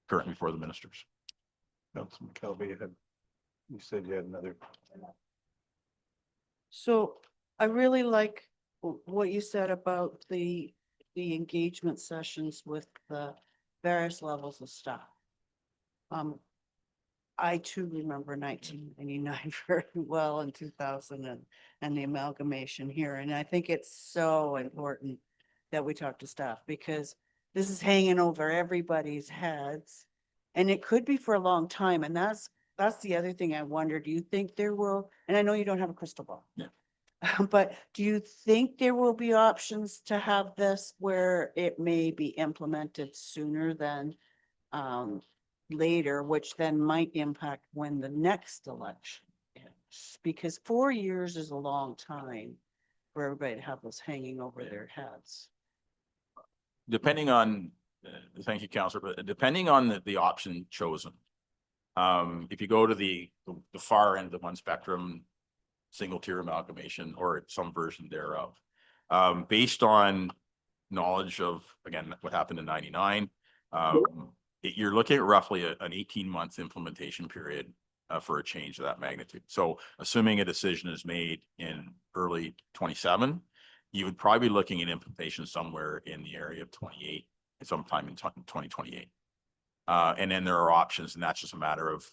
currently for the ministers.
Councilor McKelvey, you said you had another.
So I really like what you said about the engagement sessions with the various levels of staff. I too remember 1999 very well, in 2000 and the amalgamation here. And I think it's so important that we talk to staff, because this is hanging over everybody's heads, and it could be for a long time. And that's the other thing I wonder. Do you think there will, and I know you don't have a crystal ball.
Yeah.
But do you think there will be options to have this where it may be implemented sooner than later, which then might impact when the next election is? Because 4 years is a long time for everybody to have this hanging over their heads.
Depending on, thank you, Councillor, but depending on the option chosen, if you go to the far end of one spectrum, single tier amalgamation or some version thereof, based on knowledge of, again, what happened in 99, you're looking at roughly an 18-month implementation period for a change of that magnitude. So assuming a decision is made in early 27, you would probably be looking at implementation somewhere in the area of 28, sometime in 2028. And then there are options, and that's just a matter of,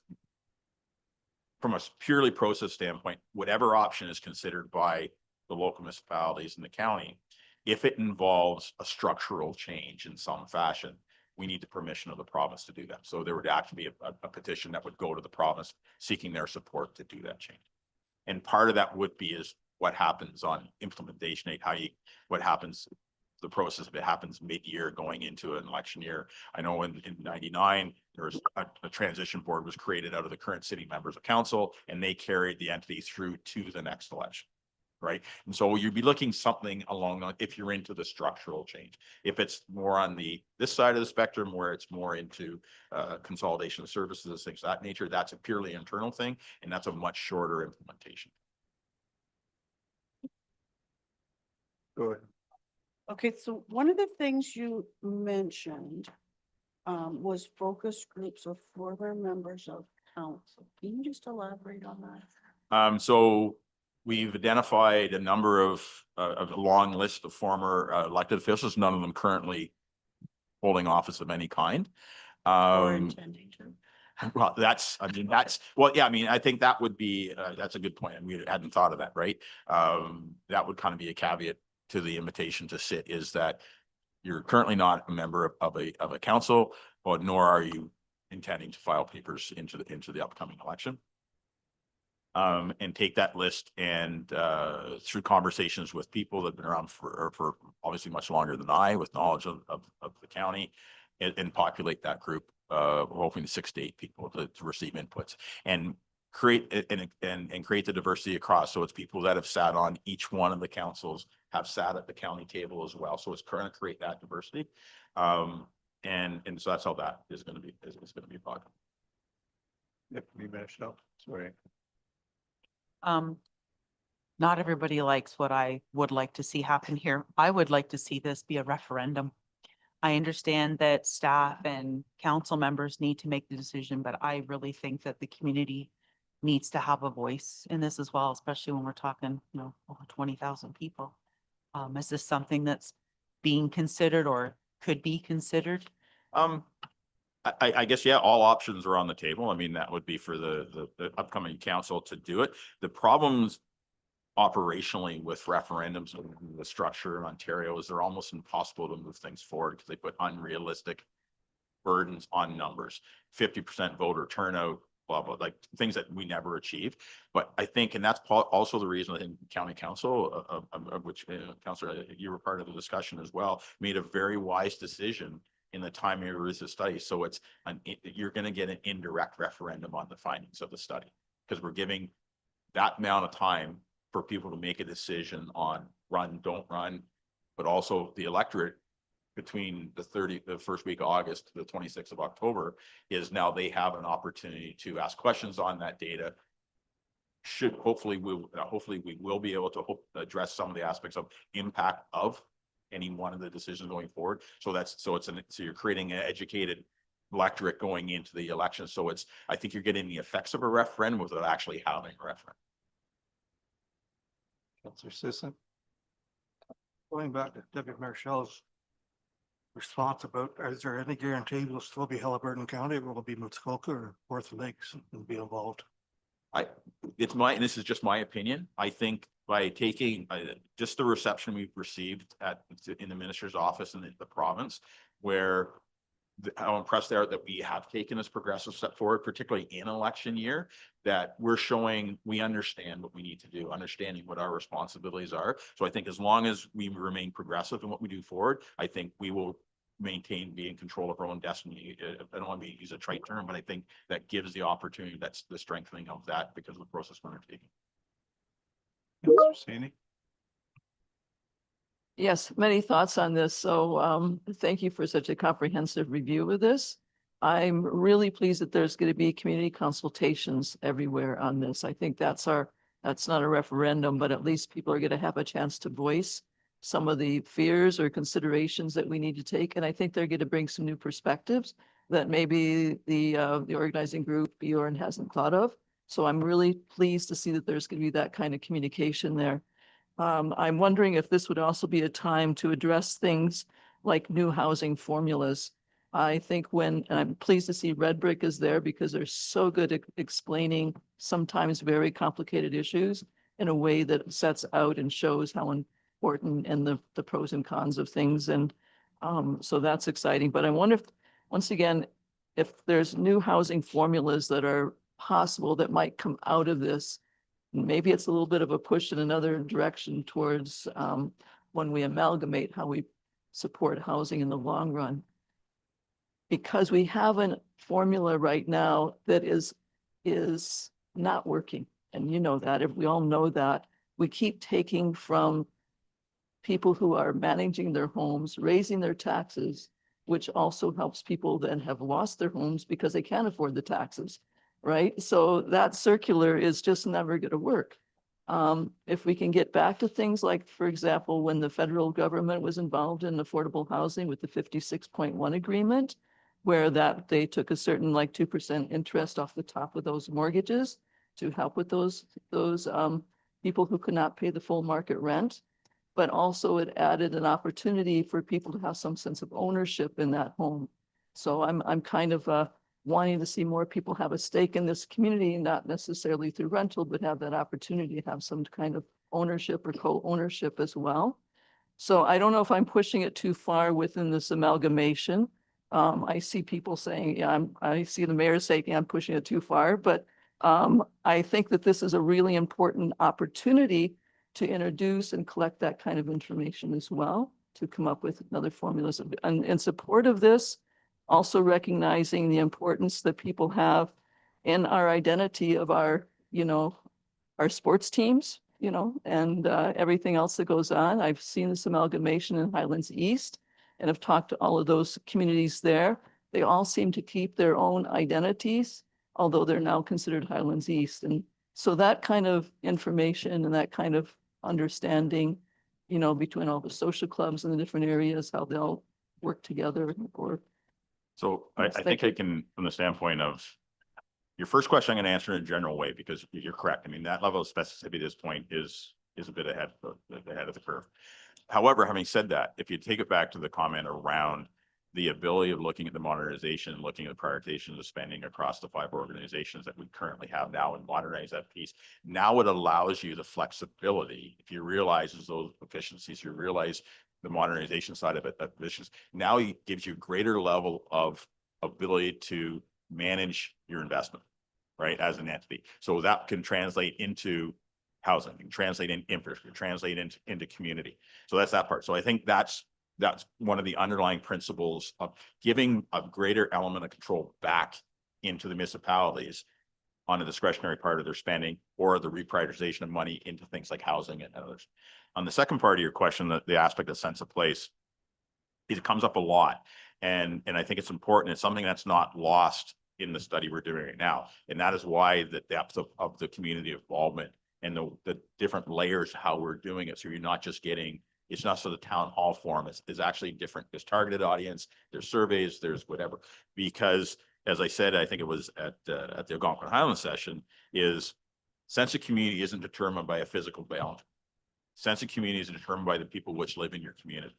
from a purely process standpoint, whatever option is considered by the local municipalities in the county, if it involves a structural change in some fashion, we need the permission of the province to do that. So there would actually be a petition that would go to the province seeking their support to do that change. And part of that would be is what happens on implementation date, what happens, the process, if it happens mid-year going into an election year. I know in 99, there was a transition board was created out of the current city members of council, and they carried the entity through to the next election. Right. And so you'd be looking something along, if you're into the structural change. If it's more on this side of the spectrum, where it's more into consolidation of services, things of that nature, that's a purely internal thing, and that's a much shorter implementation.
Go ahead.
Okay, so one of the things you mentioned was focus groups of former members of council. Can you just elaborate on that?
So we've identified a number of a long list of former elected officials, none of them currently holding office of any kind.
Or intending to?
Well, I think that would be, that's a good point. And we hadn't thought of that, right? That would kind of be a caveat to the invitation to sit, is that you're currently not a member of a council, but nor are you intending to file papers into the upcoming election. And take that list and through conversations with people that have been around for obviously much longer than I, with knowledge of the county, and populate that group, hoping 6 to 8 people to receive inputs and create and create the diversity across. So it's people that have sat on each one of the councils, have sat at the county table as well. So it's trying to create that diversity. And so that's how that is going to be, is going to be brought.
Deputy Mayor Shell, sorry.
Not everybody likes what I would like to see happen here. I would like to see this be a referendum. I understand that staff and council members need to make the decision, but I really think that the community needs to have a voice in this as well, especially when we're talking, over 20,000 people. Is this something that's being considered or could be considered?
I guess, yeah, all options are on the table. I mean, that would be for the upcoming council to do it. The problems operationally with referendums and the structure in Ontario is they're almost impossible to move things forward because they put unrealistic burdens on numbers, 50% voter turnout, blah, blah, like things that we never achieved. But I think, and that's also the reason I think county council, of which Councillor, you were part of the discussion as well, made a very wise decision in the time it was a study. So you're going to get an indirect referendum on the findings of the study because we're giving that amount of time for people to make a decision on run, don't run, but also the electorate between the first week of August to the 26th of October is now they have an opportunity to ask questions on that data. Hopefully we will be able to address some of the aspects of impact of any one of the decisions going forward. So you're creating an educated electorate going into the election. So I think you're getting the effects of a referendum without actually having a referendum.
Councillor Sisson.
Going back to Deputy Mayor Shell's response about, is there any guarantee will still be Halliburton County, or will it be Muskoka or North Lakes and be involved?
This is just my opinion. I think by taking just the reception we've received in the minister's office and the province, where how impressed they are that we have taken this progressive step forward, particularly in election year, that we're showing we understand what we need to do, understanding what our responsibilities are. So I think as long as we remain progressive in what we do forward, I think we will maintain, be in control of our own destiny. I don't want to use a trite term, but I think that gives the opportunity, that's the strengthening of that because of the process we're undertaking.
Councillor Saney.
Yes, many thoughts on this. So thank you for such a comprehensive review of this. I'm really pleased that there's going to be community consultations everywhere on this. I think that's not a referendum, but at least people are going to have a chance to voice some of the fears or considerations that we need to take. And I think they're going to bring some new perspectives that maybe the organizing group, Bjorn, hasn't thought of. So I'm really pleased to see that there's going to be that kind of communication there. I'm wondering if this would also be a time to address things like new housing formulas. I think and I'm pleased to see Red Brick is there because they're so good at explaining sometimes very complicated issues in a way that sets out and shows how important and the pros and cons of things. And so that's exciting. But I wonder if, once again, if there's new housing formulas that are possible that might come out of this. Maybe it's a little bit of a push in another direction towards when we amalgamate how we support housing in the long run. Because we have a formula right now that is not working. And you know that, if we all know that, we keep taking from people who are managing their homes, raising their taxes, which also helps people then have lost their homes because they can't afford the taxes. Right? So that circular is just never going to work. If we can get back to things like, for example, when the federal government was involved in affordable housing with the 56.1 agreement, where they took a certain 2% interest off the top of those mortgages to help with those people who could not pay the full market rent. But also it added an opportunity for people to have some sense of ownership in that home. So I'm kind of wanting to see more people have a stake in this community, not necessarily through rental, but have that opportunity to have some kind of ownership or co-ownership as well. So I don't know if I'm pushing it too far within this amalgamation. I see people saying, yeah, I see the mayor saying, yeah, I'm pushing it too far, but I think that this is a really important opportunity to introduce and collect that kind of information as well, to come up with another formulas. And in support of this, also recognizing the importance that people have in our identity of our sports teams, and everything else that goes on. I've seen this amalgamation in Highlands East, and have talked to all of those communities there. They all seem to keep their own identities, although they're now considered Highlands East. And so that kind of information and that kind of understanding, you know, between all the social clubs in the different areas, how they all work together or.
So
Yes,
I
thank
think I
you.
can, from the standpoint of your first question, I'm going to answer in a general way because you're correct. I mean, that level of specificity at this point is a bit ahead of the curve. However, having said that, if you take it back to the comment around the ability of looking at the modernization and looking at the prioritization of spending across the 5 organizations that we currently have now and modernize that piece, now it allows you the flexibility. If you realize those efficiencies, you realize the modernization side of it, that now it gives you greater level of ability to manage your investment, right, as an entity. So that can translate into housing, can translate in infrastructure, translate into community. So that's that part. So I think that's one of the underlying principles of giving a greater element of control back into the municipalities on the discretionary part of their spending or the reprioritization of money into things like housing and others. On the second part of your question, the aspect of sense of place, it comes up a lot. And I think it's important. It's something that's not lost in the study we're doing right now. And that is why the depth of the community involvement and the different layers, how we're doing it. So you're not just getting, it's not so the town hall forum, it's actually different. There's targeted audience, there's surveys, there's whatever. Because as I said, I think it was at the Algonquin Highlands session, is sense of community isn't determined by a physical boundary. Sense of community is determined by the people which live in your community.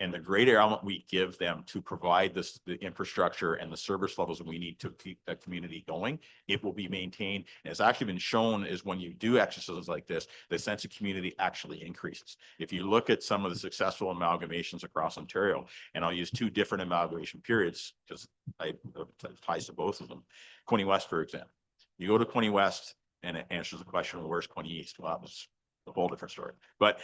And the greater element we give them to provide the infrastructure and the service levels that we need to keep that community going, it will be maintained. And it's actually been shown is when you do exercises like this, the sense of community actually increases. If you look at some of the successful amalgamations across Ontario, and I'll use 2 different amalgamation periods because it ties to both of them. Quinte West, for example. You go to Quinte West and it answers the question, well, where's Quinte East? Well, that was a whole different story. But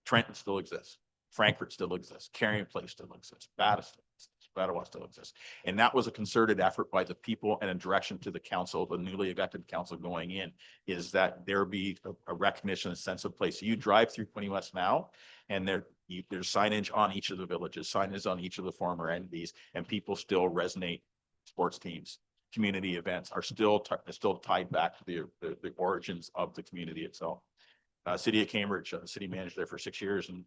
Trenton still exists. Frankfurt still exists. Carrion Place still exists. Bata still exists. Ottawa still exists. And that was a concerted effort by the people and a direction to the council, the newly elected council going in, is that there be a recognition, a sense of place. So you drive through Quinte West now, and there's signage on each of the villages, signage on each of the former entities, and people still resonate. Sports teams, community events are still tied back to the origins of the community itself. City of Cambridge, city manager there for 6 years, and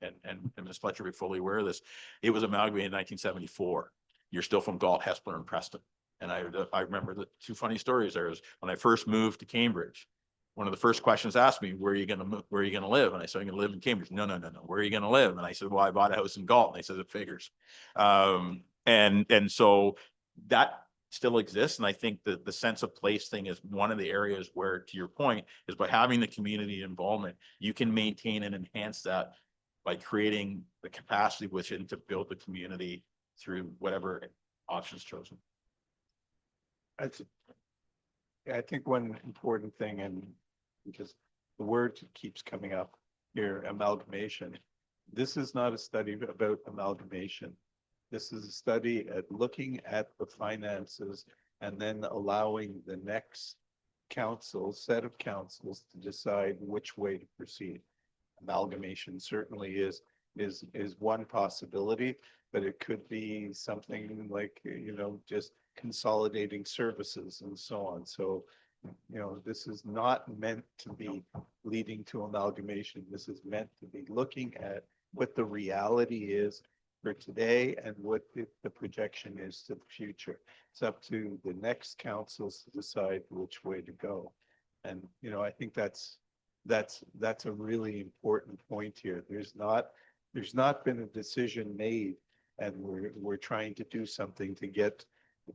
Ms. Fletcher will be fully aware of this. It was amalgamated in 1974. You're still from Galt, Hespeler, and Preston. And I remember the 2 funny stories there is when I first moved to Cambridge, one of the first questions asked me, where are you going to move? Where are you going to live? And I said, I'm going to live in Cambridge. No. Where are you going to live? And I said, well, I bought a house in Galt. And they said, it figures. And so that still exists. And I think that the sense of place thing is one of the areas where, to your point, is by having the community involvement, you can maintain and enhance that by creating the capacity within to build the community through whatever options chosen.
I think one important thing, and because the word keeps coming up here, amalgamation. This is not a study about amalgamation. This is a study at looking at the finances and then allowing the next set of councils to decide which way to proceed. Amalgamation certainly is one possibility, but it could be something like, just consolidating services and so on. So, this is not meant to be leading to amalgamation. This is meant to be looking at what the reality is for today and what the projection is to the future. It's up to the next councils to decide which way to go. And, I think that's a really important point here. There's not been a decision made, and we're trying to do something to get,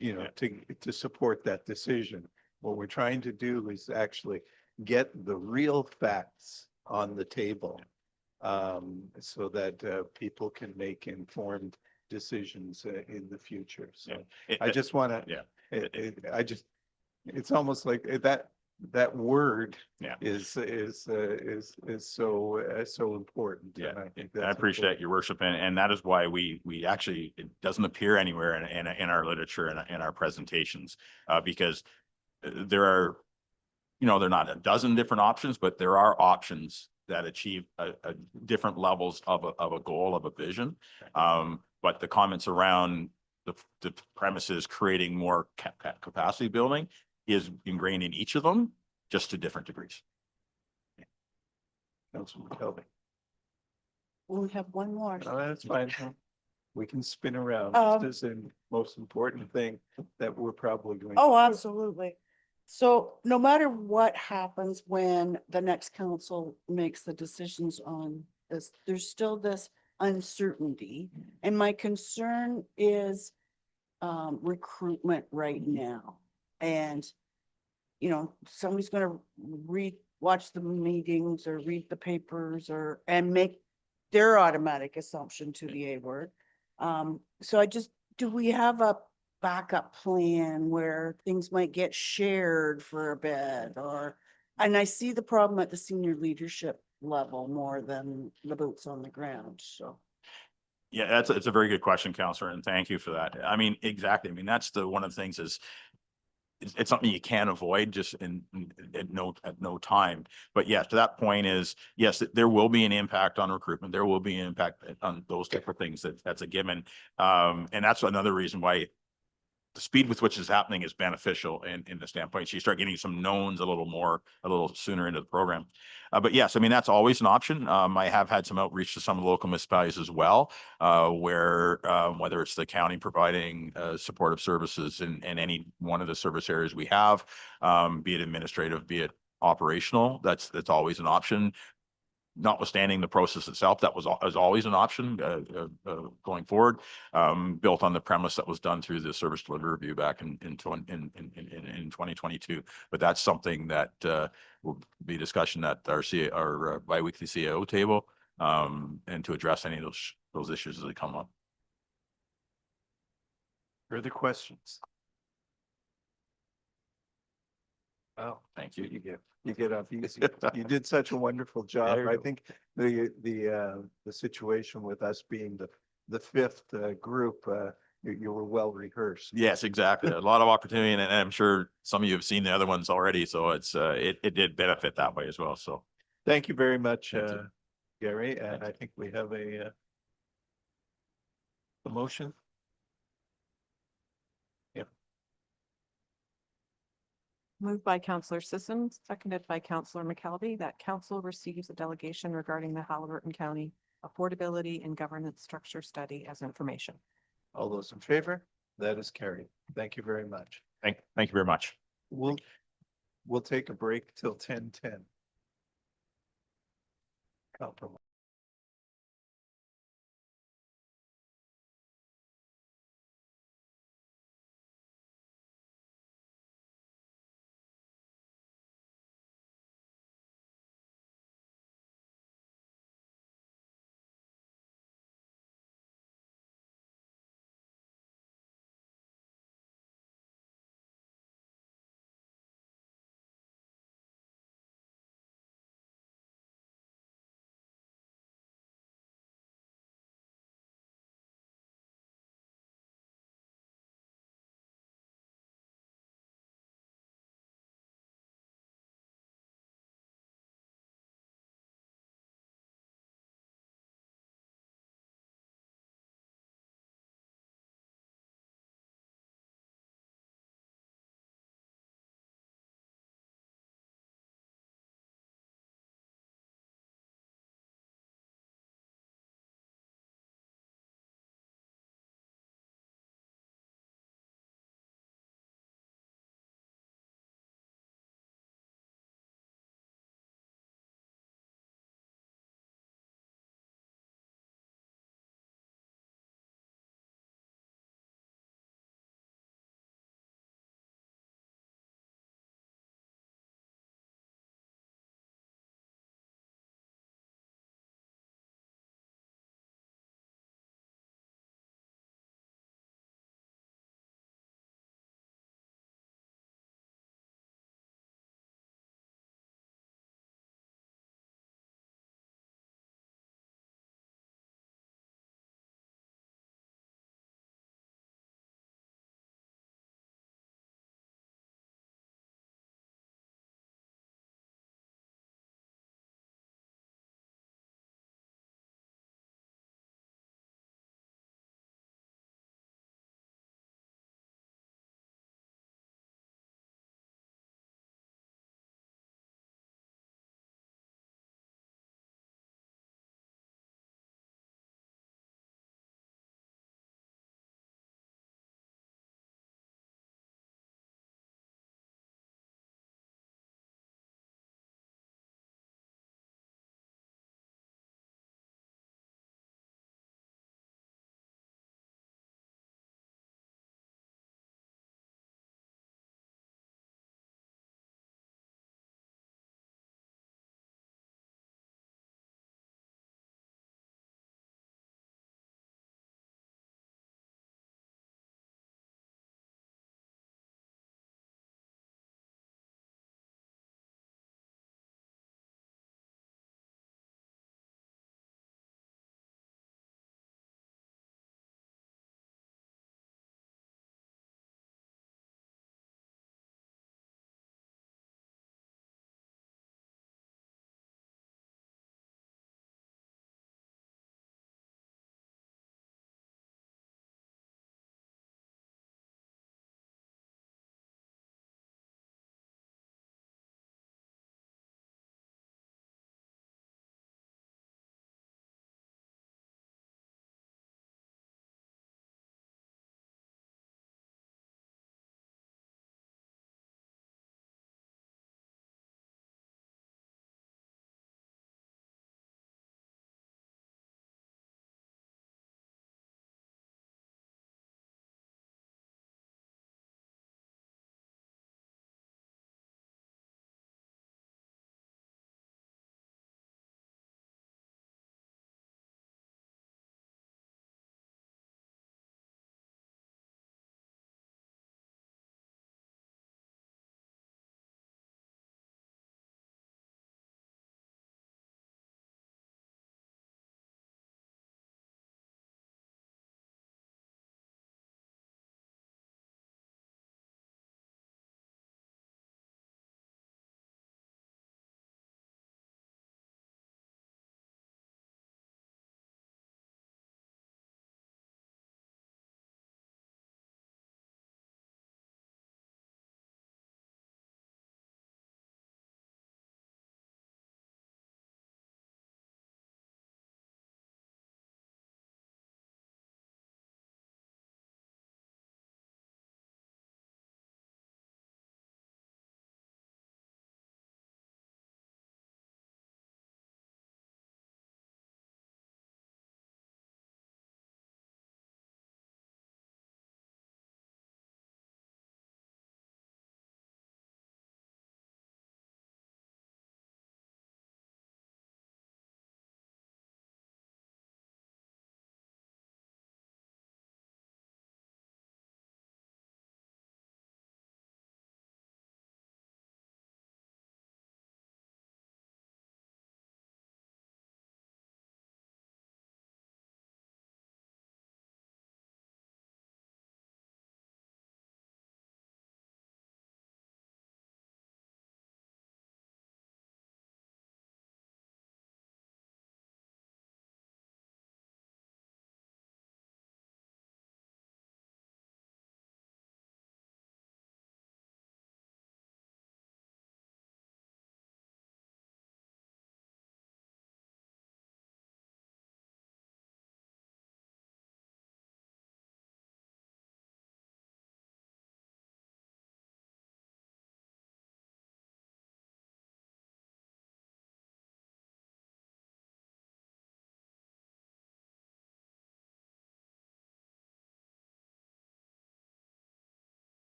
to support that decision. What we're trying to do is actually get the real facts on the table, so that people can make informed decisions in the future. So I just want to, it's almost like that word is so important.
Yeah,
and I think
I
that's
appreciate
important.
your worship, and that is why we actually, it doesn't appear anywhere in our literature and in our presentations, because there are, there are not a dozen different options, but there are options that achieve a different levels of a goal, of a vision. But the comments around the premises creating more capacity building is ingrained in each of them, just to different degrees.
Councilor McKelvey.
We have one more.
No, that's fine. We can spin around. This is the most important thing that we're probably going.
Oh, absolutely. So no matter what happens when the next council makes the decisions on this, there's still this uncertainty. And my concern is recruitment right now. And, somebody's gonna watch the meetings or read the papers and make their automatic assumption to the A word. So do we have a backup plan where things might get shared for a bit and I see the problem at the senior leadership level more than the boots on the ground, so.
Yeah, it's a very good question, Counselor, and thank you for that. I mean, exactly. I mean, that's one of the things is it's something you can't avoid just at no time. But yes, to that point is, yes, there will be an impact on recruitment. There will be an impact on those type of things. That's a given. And that's another reason why the speed with which is happening is beneficial in the standpoint. So you start getting some knowns a little sooner into the program. But yes, I mean, that's always an option. I have had some outreach to some of the local municipalities as well, where whether it's the county providing supportive services in any one of the service areas we have, be it administrative, be it operational, that's always an option. Notwithstanding the process itself, that was always an option going forward, built on the premise that was done through the service delivery review back in 2022. But that's something that will be discussion at our biweekly CAO table, and to address any of those issues as they come up.
Further questions? Oh,
Thank you.
You get up easy. You did such a wonderful job.
There you
I
go.
think the situation with us being the fifth group, you were well rehearsed.
Yes, exactly. A lot of opportunity, and I'm sure some of you have seen the other ones already. So it did benefit that way as well. So
Thank you very much,
Thank you.
Gary. And
Thank
I think we have a motion.
Moved by Counselor Sisson, seconded by Counselor McKelvey, that council receives a delegation regarding the Halliburton County Affordability and Governance Structure Study as information.
All those in favor? That is carried. Thank you very much.
thank you very much.
We'll take a break till 10:10. Compromise.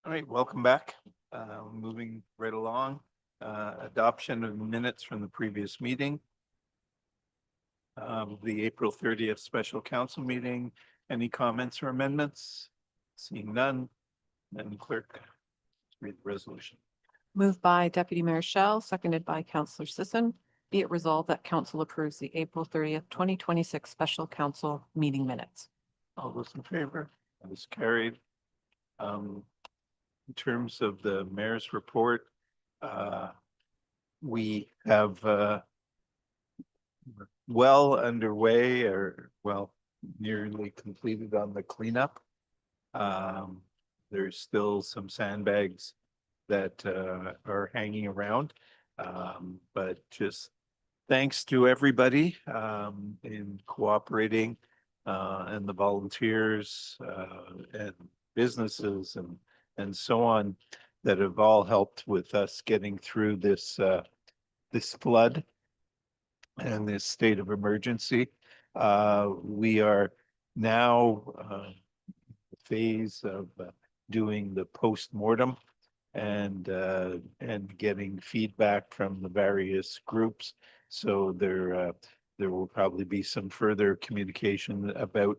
All right, welcome back. Moving right along, adoption of minutes from the previous meeting. The April 30th special council meeting. Any comments or amendments? Seeing none, then clerk, read the resolution.
Moved by Deputy Mayor Shell, seconded by Councillor Sisson. Be it resolved that council approves the April 30th, 2026 special council meeting minutes.
All those in favor? That is carried. In terms of the mayor's report, we have well underway or well nearly completed on the cleanup. There's still some sandbags that are hanging around. But just thanks to everybody in cooperating and the volunteers and businesses and so on that have all helped with us getting through this this flood and this state of emergency. We are now phase of doing the post-mortem and getting feedback from the various groups. So there will probably be some further communication about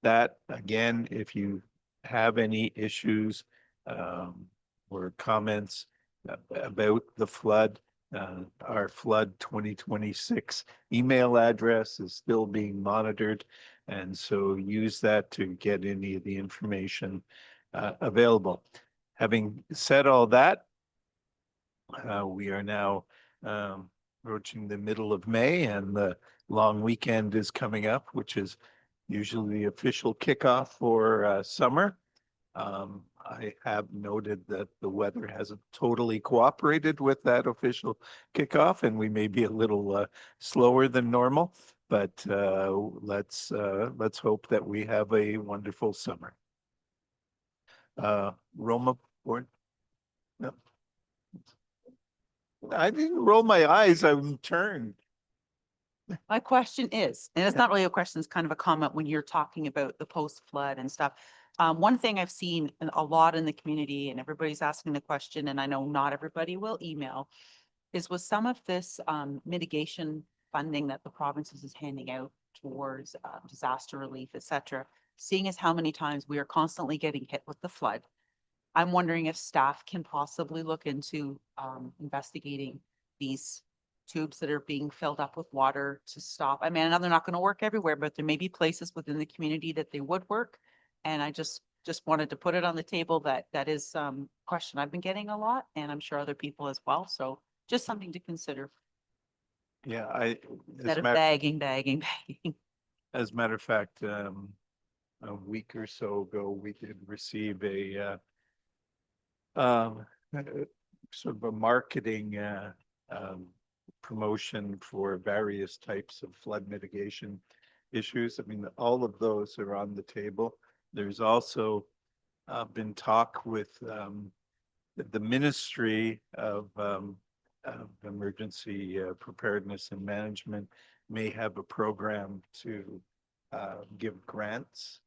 that. Again, if you have any issues or comments about the flood, our flood 2026 email address is still being monitored. And so use that to get any of the information available. Having said all that, we are now approaching the middle of May and the long weekend is coming up, which is usually the official kickoff for summer. I have noted that the weather hasn't totally cooperated with that official kickoff, and we may be a little slower than normal, but let's hope that we have a wonderful summer. Roma board? No. I didn't roll my eyes, I'm turned.
My question is, and it's not really a question, it's kind of a comment when you're talking about the post-flood and stuff. One thing I've seen a lot in the community, and everybody's asking the question, and I know not everybody will email, is with some of this mitigation funding that the provinces is handing out towards disaster relief, et cetera, seeing as how many times we are constantly getting hit with the flood. I'm wondering if staff can possibly look into investigating these tubes that are being filled up with water to stop. I mean, I know they're not going to work everywhere, but there may be places within the community that they would work. And I just wanted to put it on the table that is question I've been getting a lot, and I'm sure other people as well. So just something to consider.
Yeah,
Instead of bagging.
As a matter of fact, a week or so ago, we did receive a sort of a marketing promotion for various types of flood mitigation issues. I mean, all of those are on the table. There's also been talk with the Ministry of Emergency Preparedness and Management may have a program to give grants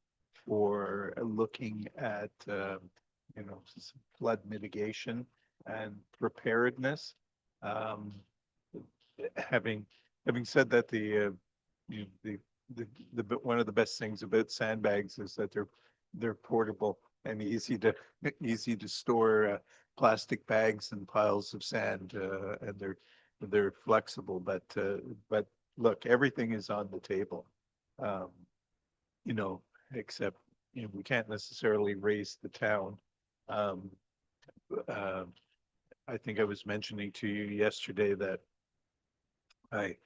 for looking at flood mitigation and preparedness. Having said that, the one of the best things about sandbags is that they're portable and easy to store plastic bags and piles of sand, and they're flexible. But look, everything is on the table, except we can't necessarily raise the town. I think I was mentioning to you yesterday that I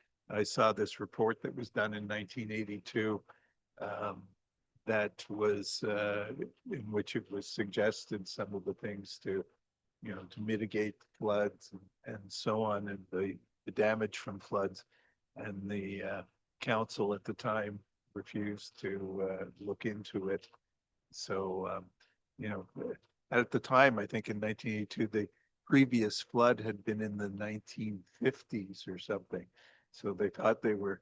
saw this report that was done in 1982 that was in which it was suggested some of the things to mitigate floods and so on, and the damage from floods, and the council at the time refused to look into it. So at the time, I think in 1982, the previous flood had been in the 1950s or something. So they thought they were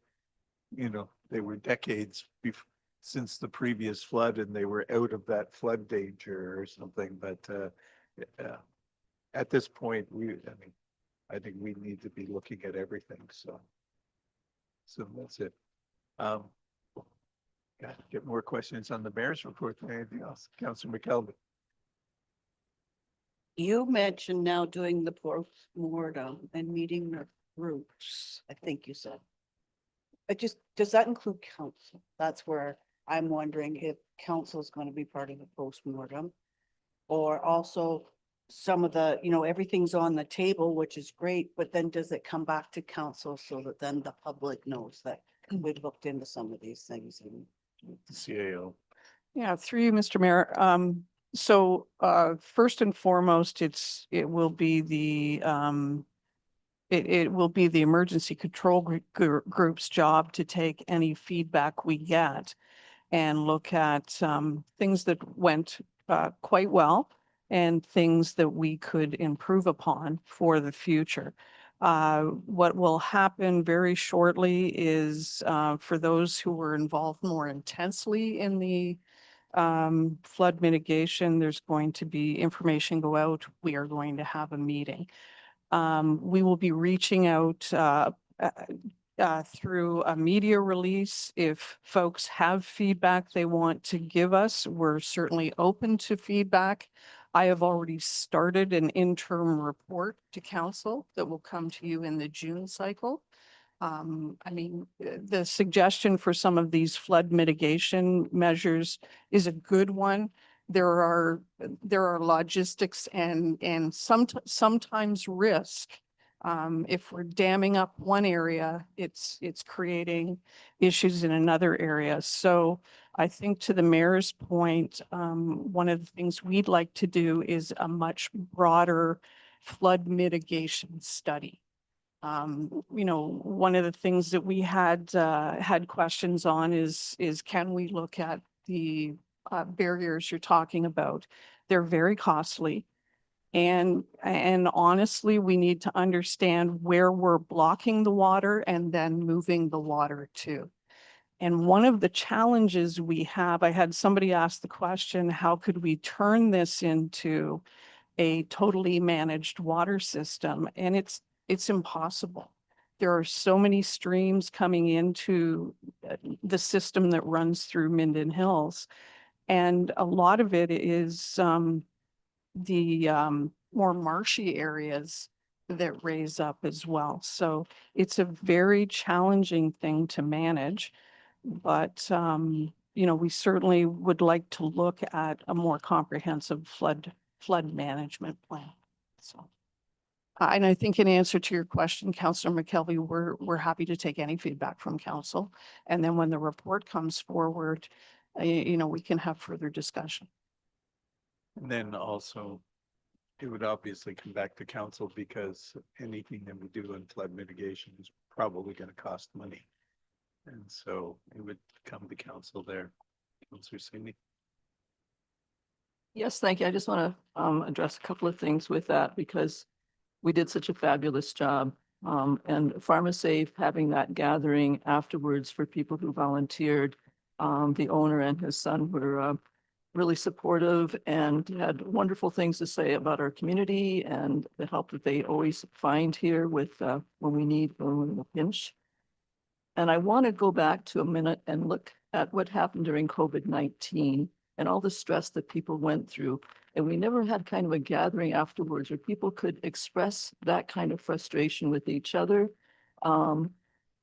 decades since the previous flood and they were out of that flood danger or something, but at this point, I think we need to be looking at everything, so. So that's it. Got to get more questions on the mayor's report than anything else. Councilor McKelvey.
You mentioned now doing the postmortem and meeting the groups, I think you said. But just, does that include council? That's where I'm wondering if council is going to be part of the postmortem. Or also some of the, everything's on the table, which is great, but then does it come back to council so that then the public knows that we've looked into some of these things and
The CAO.
Yeah, through you, Mr. Mayor. So first and foremost, it will be the emergency control group's job to take any feedback we get and look at things that went quite well and things that we could improve upon for the future. What will happen very shortly is for those who were involved more intensely in the flood mitigation, there's going to be information go out. We are going to have a meeting. We will be reaching out through a media release. If folks have feedback they want to give us, we're certainly open to feedback. I have already started an interim report to council that will come to you in the June cycle. The suggestion for some of these flood mitigation measures is a good one. There are logistics and sometimes risk. If we're damming up one area, it's creating issues in another area. So I think to the mayor's point, one of the things we'd like to do is a much broader flood mitigation study. One of the things that we had questions on is can we look at the barriers you're talking about? They're very costly. And honestly, we need to understand where we're blocking the water and then moving the water to. And one of the challenges we have, I had somebody ask the question, how could we turn this into a totally managed water system? And it's impossible. There are so many streams coming into the system that runs through Minden Hills. And a lot of it is the more marshy areas that raise up as well. So it's a very challenging thing to manage. But, we certainly would like to look at a more comprehensive flood management plan. So. And I think in answer to your question, Councillor McKelvey, we're happy to take any feedback from council. And then when the report comes forward, we can have further discussion.
And then also, it would obviously come back to council because anything that we do in flood mitigation is probably going to cost money. And so it would come to council there. Councillor Cindy.
Yes, thank you. I just want to address a couple of things with that because we did such a fabulous job. And PharmaSafe having that gathering afterwards for people who volunteered, the owner and his son were really supportive and had wonderful things to say about our community and the help that they always find here with when we need, when we're in a pinch. And I want to go back to a minute and look at what happened during COVID-19 and all the stress that people went through. And we never had kind of a gathering afterwards where people could express that kind of frustration with each other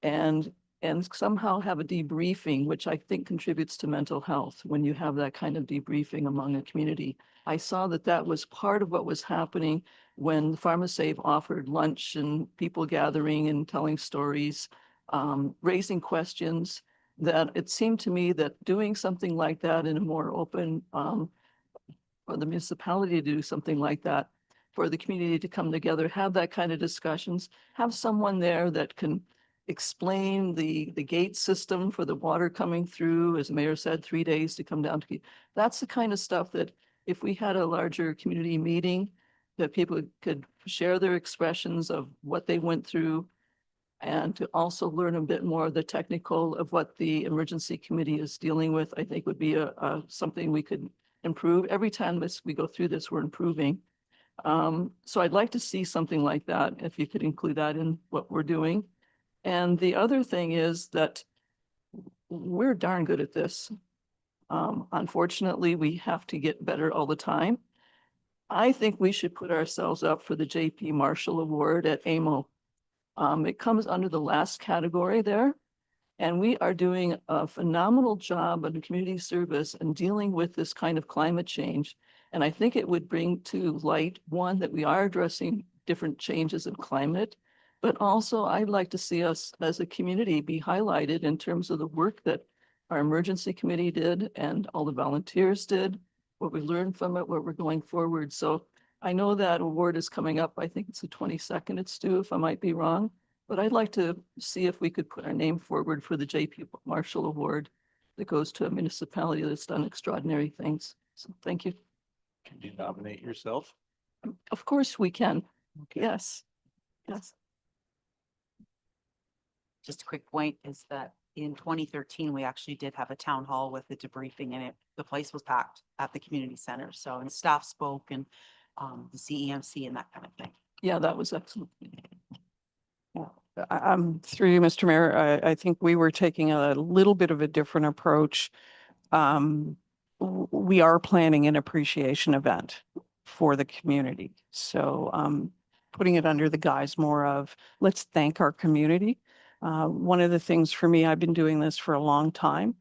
and somehow have a debriefing, which I think contributes to mental health when you have that kind of debriefing among a community. I saw that that was part of what was happening when PharmaSafe offered lunch and people gathering and telling stories, raising questions, that it seemed to me that doing something like that in a more open, for the municipality to do something like that, for the community to come together, have that kind of discussions, have someone there that can explain the gate system for the water coming through, as the mayor said, 3 days to come down to. That's the kind of stuff that if we had a larger community meeting, that people could share their expressions of what they went through, and to also learn a bit more of the technical of what the emergency committee is dealing with, I think would be something we could improve. Every time we go through this, we're improving. So I'd like to see something like that, if you could include that in what we're doing. And the other thing is that we're darn good at this. Unfortunately, we have to get better all the time. I think we should put ourselves up for the JP Marshall Award at AMO. It comes under the last category there. And we are doing a phenomenal job of community service and dealing with this kind of climate change. And I think it would bring to light, one, that we are addressing different changes in climate, but also I'd like to see us as a community be highlighted in terms of the work that our emergency committee did and all the volunteers did, what we learned from it, where we're going forward. So I know that award is coming up. I think it's the 22nd. It's due, if I might be wrong. But I'd like to see if we could put our name forward for the JP Marshall Award that goes to a municipality that's done extraordinary things. So thank you.
Can you nominate yourself?
Of course we can. Yes. Yes.
Just a quick point is that in 2013, we actually did have a town hall with a debriefing in it. The place was packed at the community center. So, and staff spoke and the CEMC and that kind of thing.
Yeah, that was excellent.
Through you, Mr. Mayor, I think we were taking a little bit of a different approach. We are planning an appreciation event for the community. So putting it under the guise more of, let's thank our community. One of the things for me, I've been doing this for a long time.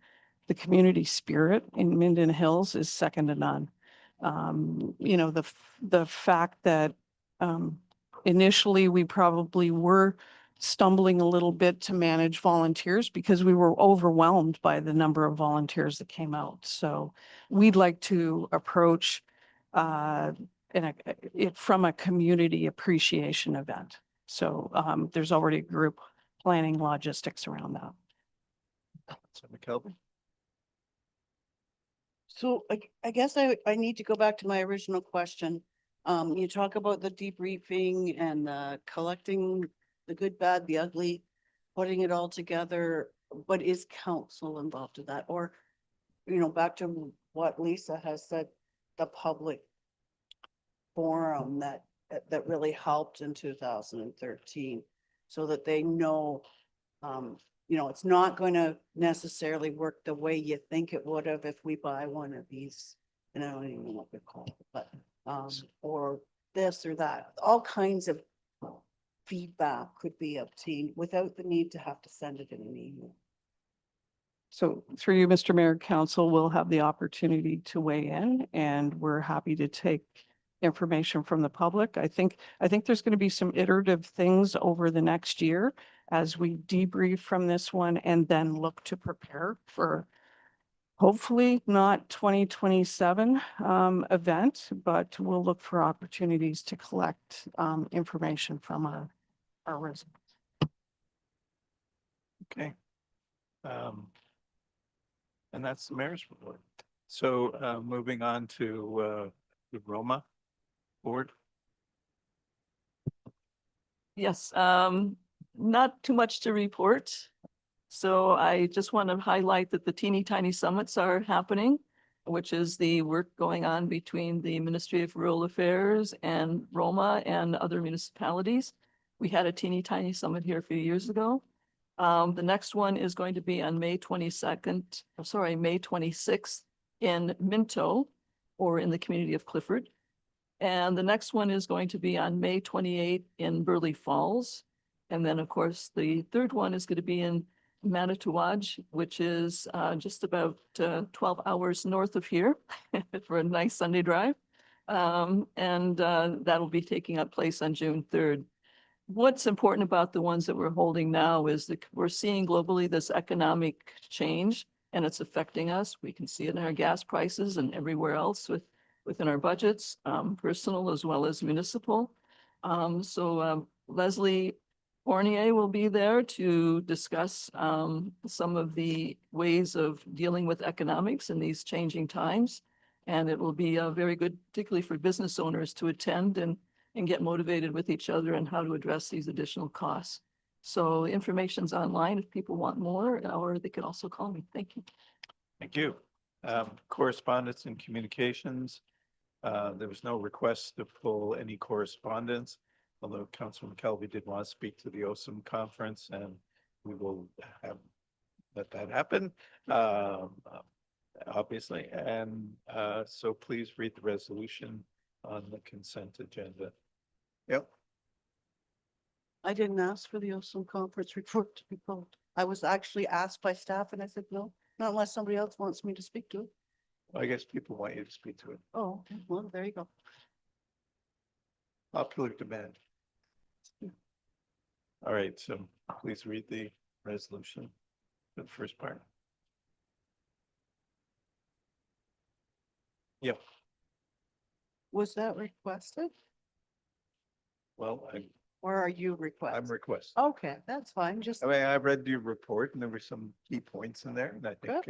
The community spirit in Minden Hills is second to none. You know, the fact that initially we probably were stumbling a little bit to manage volunteers because we were overwhelmed by the number of volunteers that came out. So we'd like to approach it from a community appreciation event. So there's already a group planning logistics around that.
So McKelvey?
So I guess I need to go back to my original question. You talk about the debriefing and the collecting the good, bad, the ugly, putting it all together, but is council involved in that? Or, you know, back to what Lisa has said, the public forum that really helped in 2013 so that they know, you know, it's not going to necessarily work the way you think it would have if we buy one of these, and I don't even know what they're called, but, or this or that, all kinds of feedback could be obtained without the need to have to send it in an email.
So through you, Mr. Mayor, Council will have the opportunity to weigh in, and we're happy to take information from the public. I think there's going to be some iterative things over the next year as we debrief from this one and then look to prepare for hopefully not 2027 event, but we'll look for opportunities to collect information from our residents.
Okay. And that's the mayor's report. So moving on to the Roma board.
Yes, not too much to report. So I just want to highlight that the teeny tiny summits are happening, which is the work going on between the Ministry of Rural Affairs and Roma and other municipalities. We had a teeny tiny summit here a few years ago. The next one is going to be on May 26th in Minto or in the community of Clifford. And the next one is going to be on May 28th in Burley Falls. And then, of course, the third one is going to be in Manitowaj, which is just about 12 hours north of here for a nice Sunday drive. And that'll be taking place on June 3rd. What's important about the ones that we're holding now is that we're seeing globally this economic change and it's affecting us. We can see it in our gas prices and everywhere else within our budgets, personal as well as municipal. So Leslie Fournier will be there to discuss some of the ways of dealing with economics in these changing times. And it will be very good, particularly for business owners, to attend and get motivated with each other and how to address these additional costs. So information's online if people want more, or they can also call me. Thank you.
Thank you. Correspondence and communications. There was no request to pull any correspondence, although Councilman McKelvey did want to speak to the OSM conference, and we will let that happen, obviously. And so please read the resolution on the consent agenda. Yep.
I didn't ask for the OSM conference report to be pulled. I was actually asked by staff and I said, no, not unless somebody else wants me to speak to it.
I guess people want you to speak to it.
Oh, okay. Well, there you go.
Popular demand. All right, so please read the resolution for the first part. Yep.
Was that requested
Well,
or are you
I'm
requesting?
requesting.
Okay, that's fine. Just,
I mean, I read your report and there were some key points in there, and I think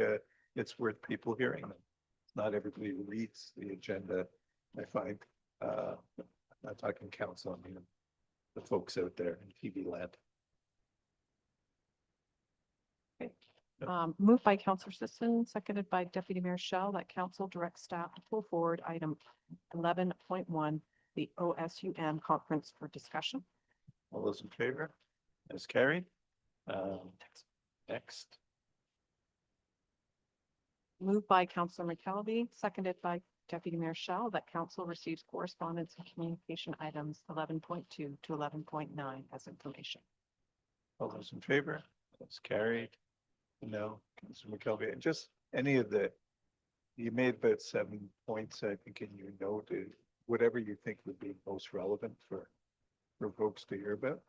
it's worth people hearing them. Not everybody reads the agenda, I find. I'm not talking council, I mean, the folks out there in TV land.
Moved by Counselor Sisson, seconded by Deputy Mayor Shell, that council directs staff to pull forward item 11.1, the OSUM conference for discussion.
All those in favor? As carried. Next.
Moved by Counselor McKelvey, seconded by Deputy Mayor Shell, that council receives correspondence and communication items 11.2 to 11.9 as information.
All those in favor? That's carried. No, Councilor McKelvey, and just any of you made about 7 points, I think, in your note, whatever you think would be most relevant for folks to hear about.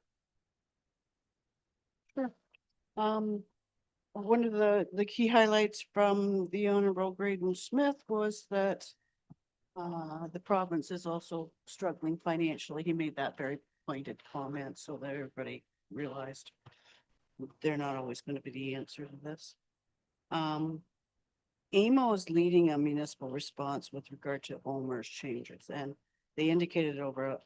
one of the key highlights from the Honorable Graydon Smith was that the province is also struggling financially. He made that very pointed comment so that everybody realized they're not always going to be the answer to this. AMO is leading a municipal response with regard to OMERS changes, and they indicated over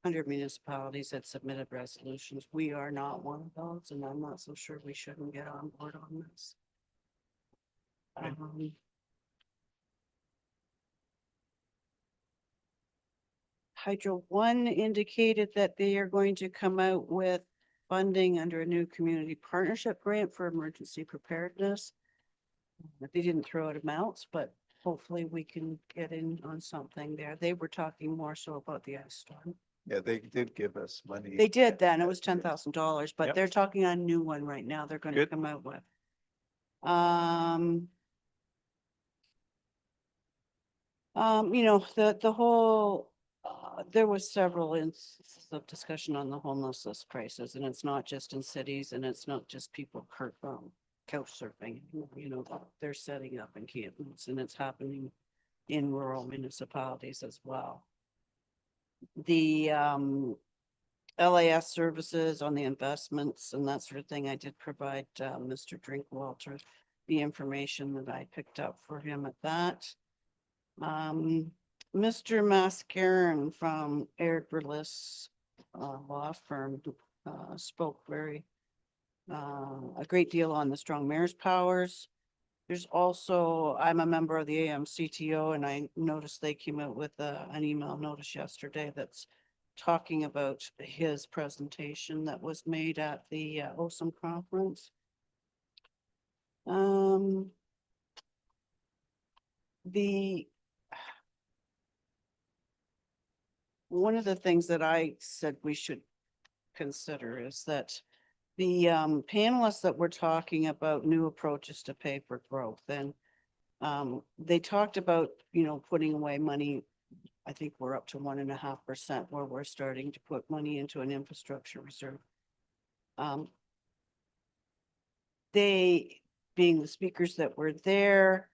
100 municipalities that submitted resolutions. We are not one of those, and I'm not so sure we shouldn't get on board on this. Hydro One indicated that they are going to come out with funding under a new community partnership grant for emergency preparedness. They didn't throw out amounts, but hopefully we can get in on something there. They were talking more so about the ice storm.
Yeah, they did give us money.
They did then. It was $10,000, but
Yep.
they're talking on a new one right now. They're going to
Good.
come out with. The whole, there was several instances of discussion on the homelessness crisis, and it's not just in cities, and it's not just people couch surfing. They're setting up encampments, and it's happening in rural municipalities as well. The LAS services on the investments and that sort of thing, I did provide Mr. Drinkwalter the information that I picked up for him at that. Mr. Mascaron from Eric Burles law firm spoke a great deal on the strong mayor's powers. There's also, I'm a member of the AMCTO, and I noticed they came out with an email notice yesterday that's talking about his presentation that was made at the OSM conference. One of the things that I said we should consider is that the panelists that were talking about new approaches to pay for growth, and they talked about, putting away money. I think we're up to 1.5% where we're starting to put money into an infrastructure reserve. They, being the speakers that were there,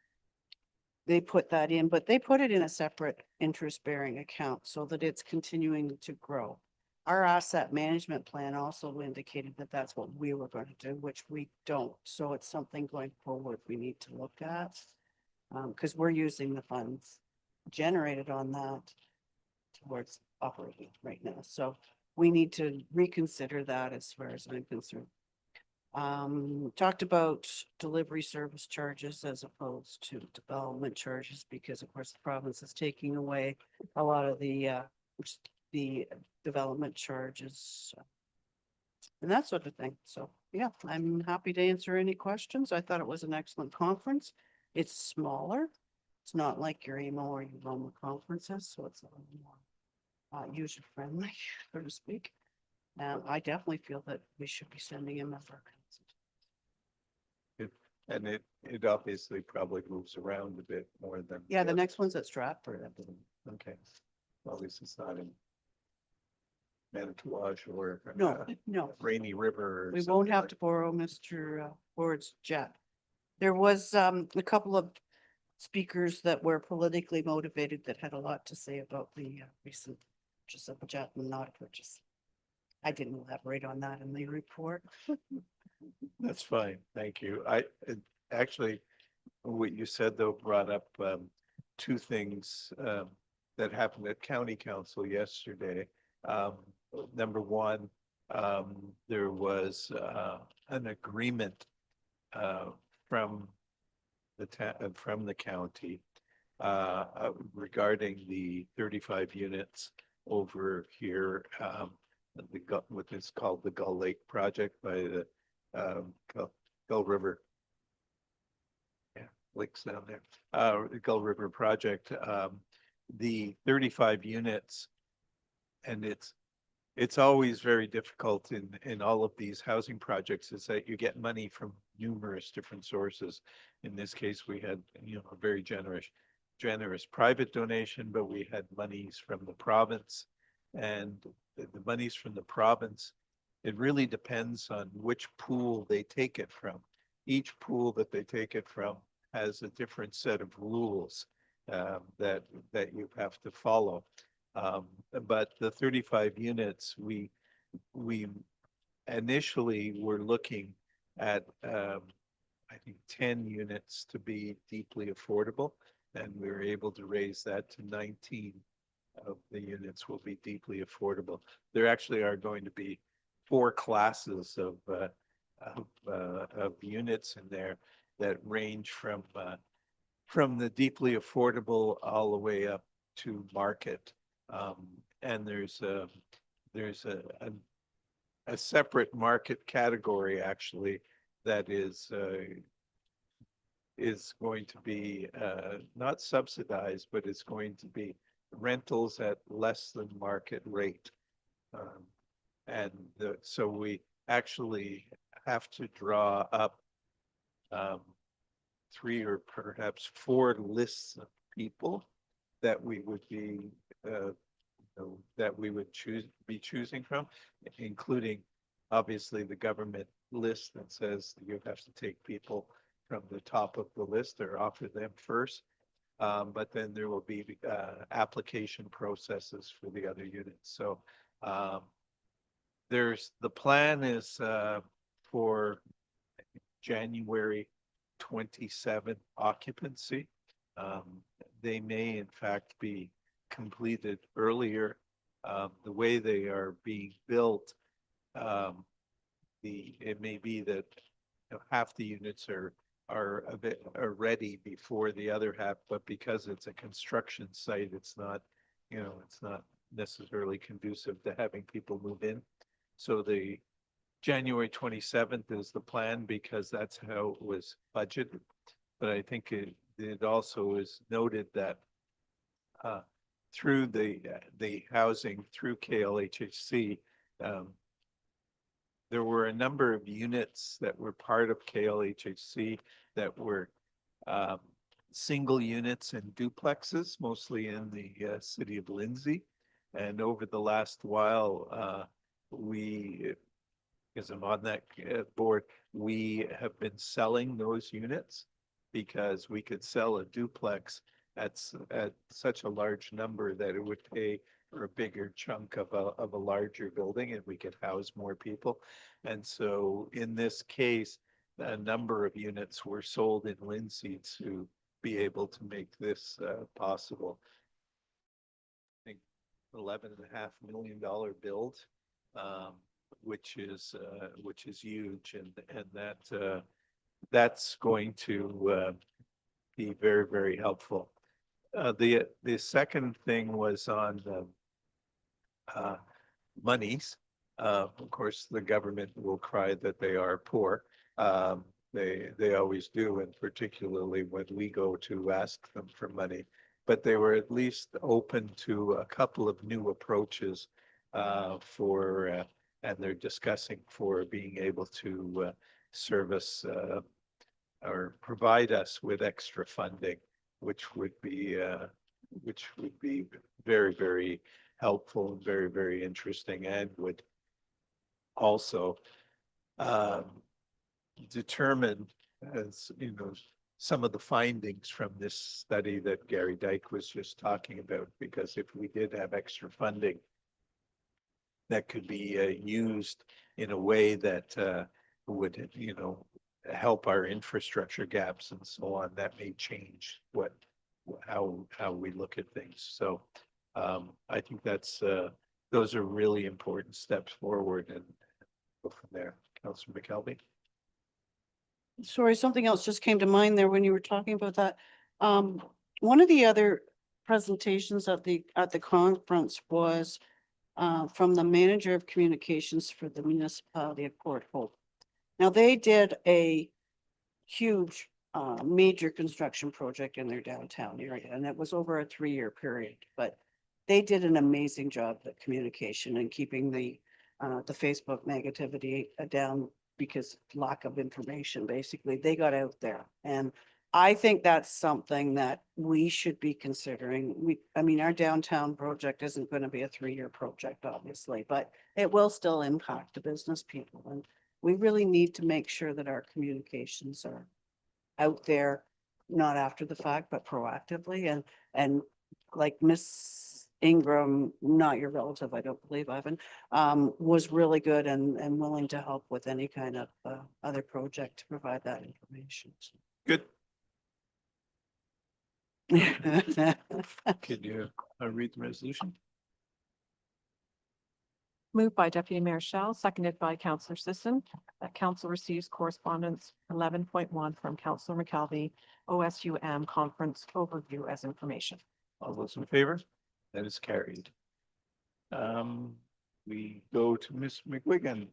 they put that in, but they put it in a separate interest-bearing account so that it's continuing to grow. Our asset management plan also indicated that that's what we were going to do, which we don't. So it's something going forward we need to look at, because we're using the funds generated on that towards operating right now. So we need to reconsider that as far as I'm concerned. Talked about delivery service charges as opposed to development charges, because of course the province is taking away a lot of the development charges. And that sort of thing. So, yeah, I'm happy to answer any questions. I thought it was an excellent conference. It's smaller. It's not like your emo or your Roma conferences, so it's a little more user friendly, so to speak. I definitely feel that we should be sending a member.
And it obviously probably moves around a bit more than.
Yeah, the next one's at Stratford, I believe.
Okay. Well, at least it's not in Manitowoc or.
No, no,
Rainy River. or
we
something
won't have
like
to borrow Mr. Ford's jet. There was a couple of speakers that were politically motivated that had a lot to say about the recent purchase of a jet and not purchase. I didn't elaborate on that in the report.
That's fine, thank you. Actually, what you said though brought up two things that happened at county council yesterday. Number one, there was an agreement from the county regarding the 35 units over here, what is called the Gull Lake project by the Gull River. Yeah, lakes down there. The Gull River project, the 35 units, and it's always very difficult in all of these housing projects is that you get money from numerous different sources. In this case, we had, a very generous private donation, but we had monies from the province, and the monies from the province, it really depends on which pool they take it from. Each pool that they take it from has a different set of rules that you have to follow. But the 35 units, we initially were looking at, I think 10 units to be deeply affordable, and we were able to raise that to 19 of the units will be deeply affordable. There actually are going to be 4 classes of units in there that range from the deeply affordable all the way up to market. And there's a separate market category actually that is going to be not subsidized, but it's going to be rentals at less than market rate. So we actually have to draw up 3 or perhaps 4 lists of people that we would be that we would be choosing from, including obviously the government list that says you have to take people from the top of the list or offer them first. But then there will be application processes for the other units. So the plan is for January 27 occupancy. They may in fact be completed earlier. The way they are being built, it may be that half the units are ready before the other half, but because it's a construction site, it's not necessarily conducive to having people move in. So the January 27th is the plan because that's how it was budgeted. But I think it also is noted that through the housing through KLHHC, there were a number of units that were part of KLHHC that were single units and duplexes, mostly in the city of Lindsay. And over the last while, because I'm on that board, we have been selling those units because we could sell a duplex at such a large number that it would pay for a bigger chunk of a larger building, and we could house more people. And so in this case, a number of units were sold in Lindsay to be able to make this possible. I think $11.5 million build which is huge, and that's going to be very, very helpful. The second thing was on monies. Of course, the government will cry that they are poor. They always do, and particularly when we go to ask them for money. But they were at least open to a couple of new approaches and they're discussing for being able to service or provide us with extra funding, which would be very, very helpful and very, very interesting, and would also determine, as you know, some of the findings from this study that Gary Dyke was just talking about, because if we did have extra funding that could be used in a way that would, you know, help our infrastructure gaps and so on, that may change how we look at things. So I think those are really important steps forward, and go from there. Councillor McKelvey.
Sorry, something else just came to mind there when you were talking about that. One of the other presentations at the conference was from the manager of communications for the municipality of Port Hope. Now, they did a huge major construction project in their downtown area, and it was over a 3-year period, but they did an amazing job at communication and keeping the Facebook negativity down, because lack of information, basically. They got out there, and I think that's something that we should be considering. I mean, our downtown project isn't going to be a 3-year project, obviously, but it will still impact the business people. And we really need to make sure that our communications are out there, not after the fact, but proactively. And like Miss Ingram, not your relative, I don't believe, Ivan, was really good and willing to help with any kind of other project to provide that information.
Good. Could you read the resolution?
Moved by Deputy Mayor Shell, seconded by Councillor Sisson, that council receives correspondence 11.1 from Councillor McKelvey, OSUM conference overview as information.
All those in favor? That is carried. We go to Ms. McWigan.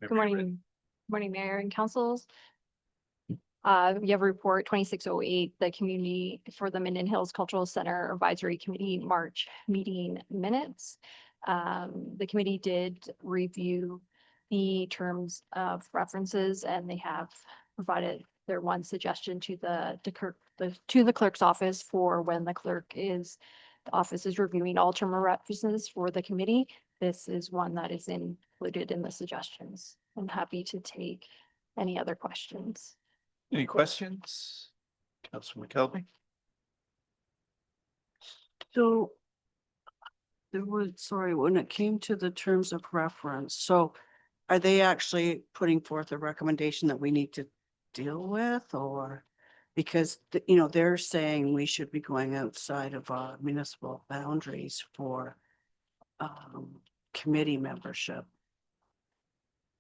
Good morning, Mayor and Councils. We have a report 2608, the community for the Minden Hills Cultural Center Advisory Committee March meeting minutes. The committee did review the terms of references, and they have provided their one suggestion to the clerk's office for when the office is reviewing all term of references for the committee. This is one that is included in the suggestions. I'm happy to take any other questions.
Any questions? Councilor McKelvey?
So there was, sorry, when it came to the terms of reference, so are they actually putting forth a recommendation that we need to deal with, or? Because, you know, they're saying we should be going outside of our municipal boundaries for committee membership.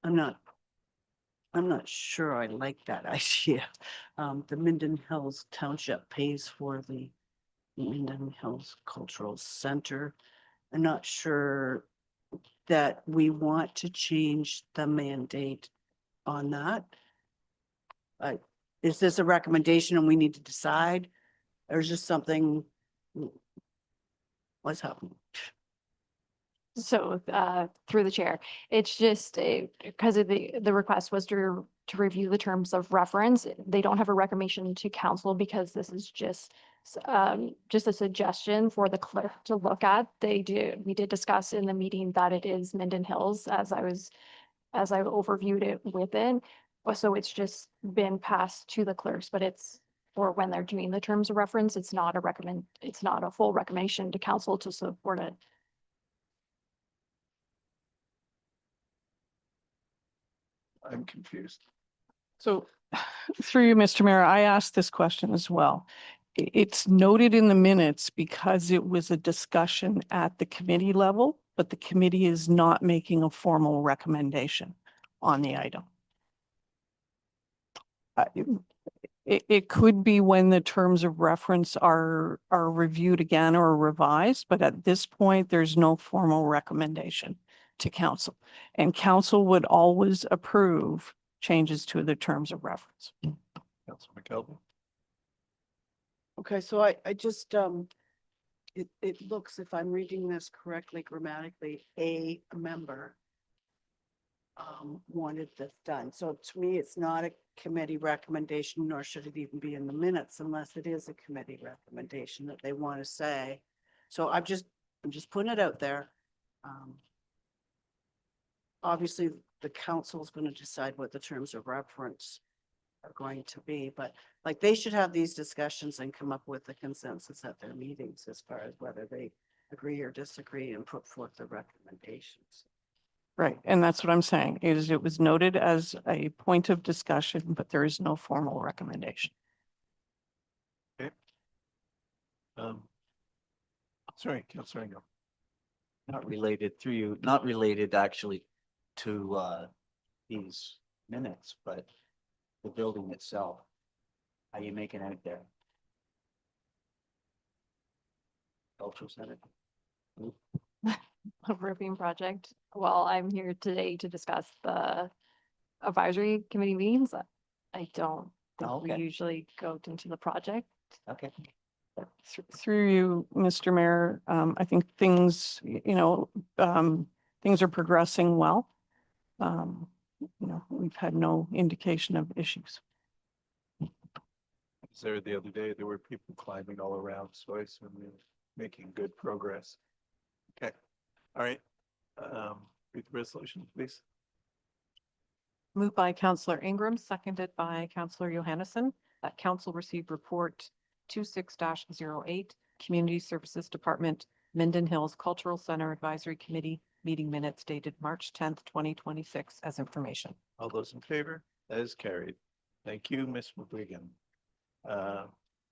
I'm not sure I like that idea. The Minden Hills Township pays for the Minden Hills Cultural Center. I'm not sure that we want to change the mandate on that. Is this a recommendation and we need to decide? Or is this something? What's happening?
So through the chair, it's just because of the request was to review the terms of reference. They don't have a recommendation to council because this is just a suggestion for the clerk to look at. We did discuss in the meeting that it is Minden Hills as I overviewed it within. So it's just been passed to the clerks, but it's for when they're doing the terms of reference. It's not a full recommendation to council to support it.
I'm confused.
So through you, Mr. Mayor, I asked this question as well. It's noted in the minutes because it was a discussion at the committee level, but the committee is not making a formal recommendation on the item. It could be when the terms of reference are reviewed again or revised, but at this point, there's no formal recommendation to council. And council would always approve changes to the terms of reference.
Councilor McKelvey.
Okay, so I just, it looks, if I'm reading this correctly grammatically, a member wanted this done. So to me, it's not a committee recommendation, nor should it even be in the minutes unless it is a committee recommendation that they want to say. So I'm just putting it out there. Obviously, the council is going to decide what the terms of reference are going to be, but like they should have these discussions and come up with a consensus at their meetings as far as whether they agree or disagree and put forth the recommendations.
Right, and that's what I'm saying, is it was noted as a point of discussion, but there is no formal recommendation.
Sorry, Councilor Engel.
Not related through you, not related actually to these minutes, but the building itself. How you making out there? Cultural Center.
A roofing project. Well, I'm here today to discuss the advisory committee meetings. I don't think we
Okay.
usually go into the project.
Okay.
Through you, Mr. Mayor, I think things, things are progressing well. We've had no indication of issues.
There the other day, there were people climbing all around, so I assume they're making good progress. Okay, all right. Read the resolution, please.
Moved by Councillor Ingram, seconded by Councillor Johannesson, that council received report 26-08, Community Services Department, Minden Hills Cultural Center Advisory Committee meeting minutes dated March 10th, 2026 as information.
All those in favor? That is carried. Thank you, Ms. McGuigan.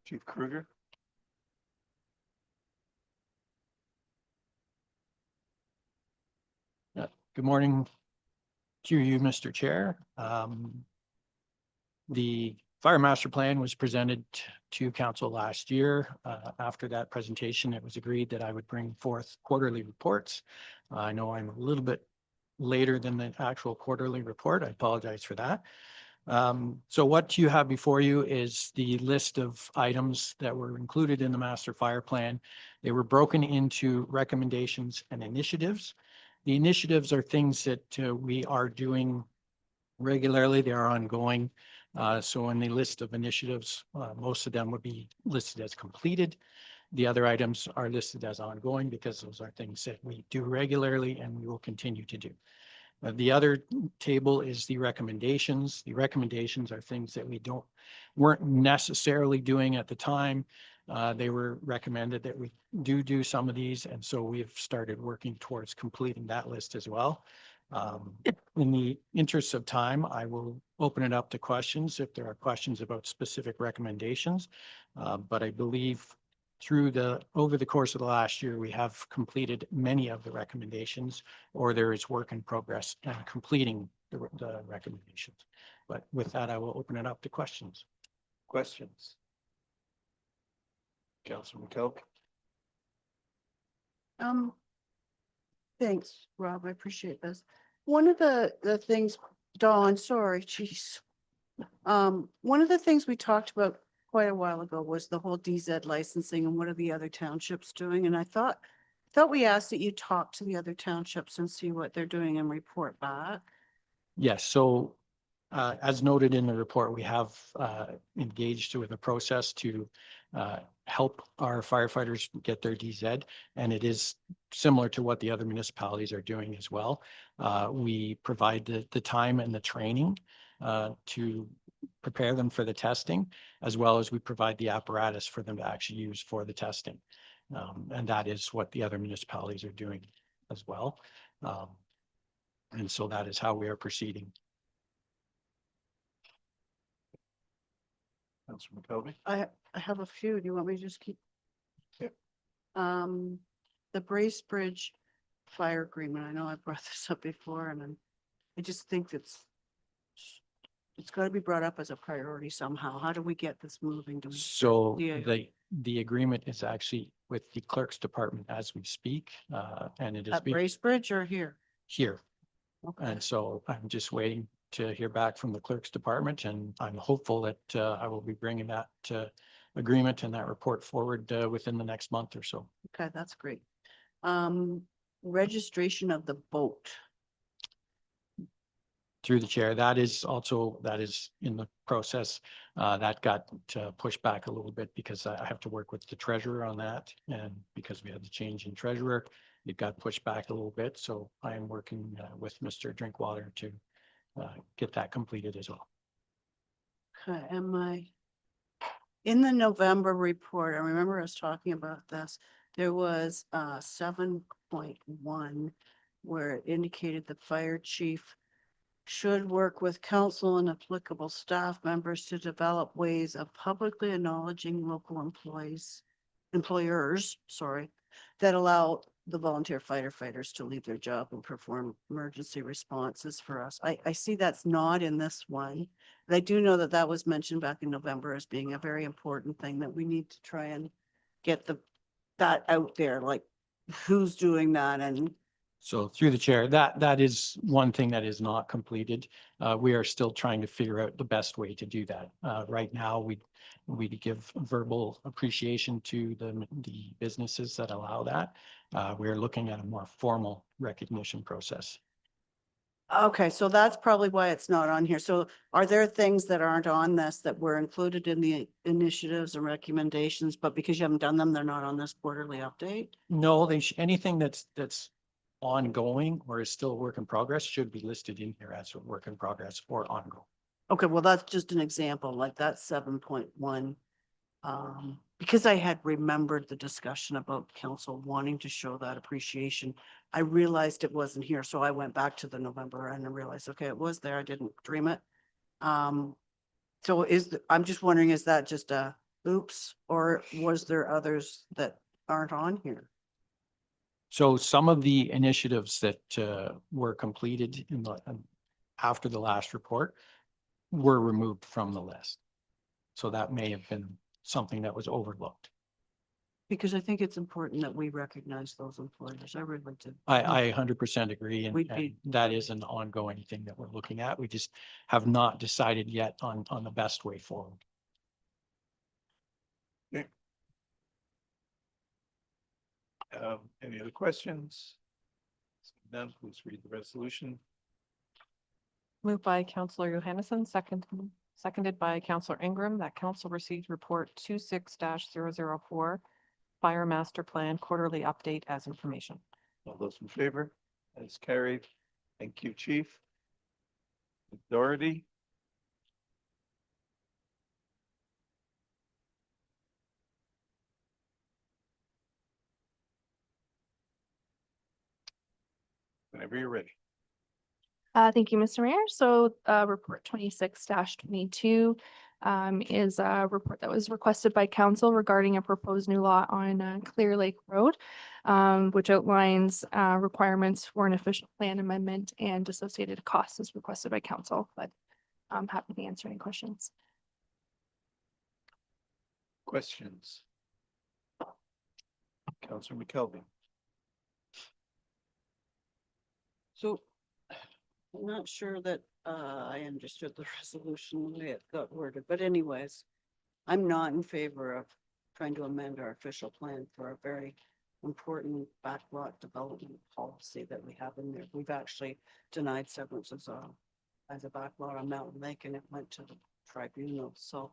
Chief Kruger.
Good morning to you, Mr. Chair. The fire master plan was presented to council last year. After that presentation, it was agreed that I would bring forth quarterly reports. I know I'm a little bit later than the actual quarterly report. I apologize for that. So what you have before you is the list of items that were included in the master fire plan. They were broken into recommendations and initiatives. The initiatives are things that we are doing regularly. They are ongoing. So in the list of initiatives, most of them would be listed as completed. The other items are listed as ongoing because those are things that we do regularly and we will continue to do. The other table is the recommendations. The recommendations are things that we weren't necessarily doing at the time. They were recommended that we do some of these, and so we've started working towards completing that list as well. In the interest of time, I will open it up to questions if there are questions about specific recommendations. But I believe over the course of the last year, we have completed many of the recommendations, or there is work in progress in completing the recommendations. But with that, I will open it up to questions.
Questions? Councilor McKelvey.
Thanks, Rob. I appreciate this. One of the things, Dawn, sorry, geez. One of the things we talked about quite a while ago was the whole DZ licensing and what are the other townships doing? And I thought we asked that you talk to the other townships and see what they're doing and report back.
Yes, so as noted in the report, we have engaged with a process to help our firefighters get their DZ, and it is similar to what the other municipalities are doing as well. We provide the time and the training to prepare them for the testing, as well as we provide the apparatus for them to actually use for the testing. And that is what the other municipalities are doing as well. And so that is how we are proceeding.
Councilor McKelvey?
I have a few. Do you want me to just keep?
Yep.
The Bracebridge Fire Agreement, I know I brought this up before and I just think it's got to be brought up as a priority somehow. How do we get this moving?
So
Yeah.
the agreement is actually with the clerk's department as we speak, and it is
At
being
Bracebridge or here?
here.
Okay.
And so I'm just waiting to hear back from the clerk's department, and I'm hopeful that I will be bringing that agreement and that report forward within the next month or so.
Okay, that's great. Registration of the boat.
Through the chair, that is in the process. That got pushed back a little bit because I have to work with the treasurer on that. And because we had the change in treasurer, it got pushed back a little bit. So I am working with Mr. Drinkwater to get that completed as well.
Okay, in the November report, I remember us talking about this, there was 7.1 where it indicated the fire chief should work with council and applicable staff members to develop ways of publicly acknowledging local employers, that allow the volunteer firefighters to leave their job and perform emergency responses for us. I see that's not in this one. But I do know that that was mentioned back in November as being a very important thing that we need to try and get that out there, like who's doing that and
So through the chair, that is one thing that is not completed. We are still trying to figure out the best way to do that. Right now, we give verbal appreciation to the businesses that allow that. We're looking at a more formal recognition process.
okay, so that's probably why it's not on here. So are there things that aren't on this that were included in the initiatives and recommendations, but because you haven't done them, they're not on this quarterly update?
No, anything that's ongoing or is still a work in progress should be listed in here as a work in progress or ongoing.
Okay, well, that's just an example, like that's 7.1. Because I had remembered the discussion about council wanting to show that appreciation, I realized it wasn't here, so I went back to the November and I realized, okay, it was there, I didn't dream it. So I'm just wondering, is that just a oops, or was there others that aren't on here?
So some of the initiatives that were completed after the last report were removed from the list. So that may have been something that was overlooked.
Because I think it's important that we recognize those employers. I really do.
I 100% agree, and
We'd be-
that is an ongoing thing that we're looking at. We just have not decided yet on the best way forward.
Any other questions? None, please read the resolution.
Moved by Counselor Johansson, seconded by Counselor Ingram, that council received report 26-004, Fire Master Plan Quarterly Update as information.
All those in favor? That is carried. Thank you, Chief. Doherty? Whenever you're ready.
Thank you, Mr. Mayor. So, report 26-22 is a report that was requested by council regarding a proposed new law on Clear Lake Road, which outlines requirements for an official plan amendment and associated costs as requested by council, but I'm happy to answer any questions.
Questions? Councilor McKelvey?
So I'm not sure that I understood the resolution the way it got worded, but anyways, I'm not in favor of trying to amend our official plan for a very important backlot development policy that we have in there. We've actually denied severance as a backlot on Mountain Lake, and it went to the tribunal. So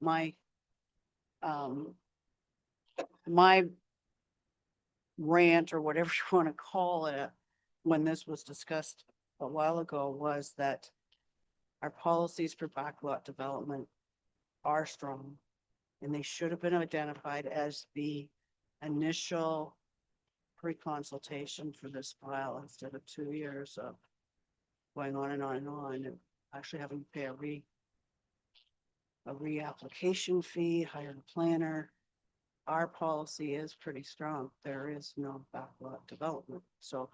my rant, or whatever you want to call it, when this was discussed a while ago, was that our policies for backlot development are strong, and they should have been identified as the initial pre-consultation for this file instead of 2 years of going on and on and on, and actually having to pay a a reapplication fee, hire a planner. Our policy is pretty strong. There is no backlot development. So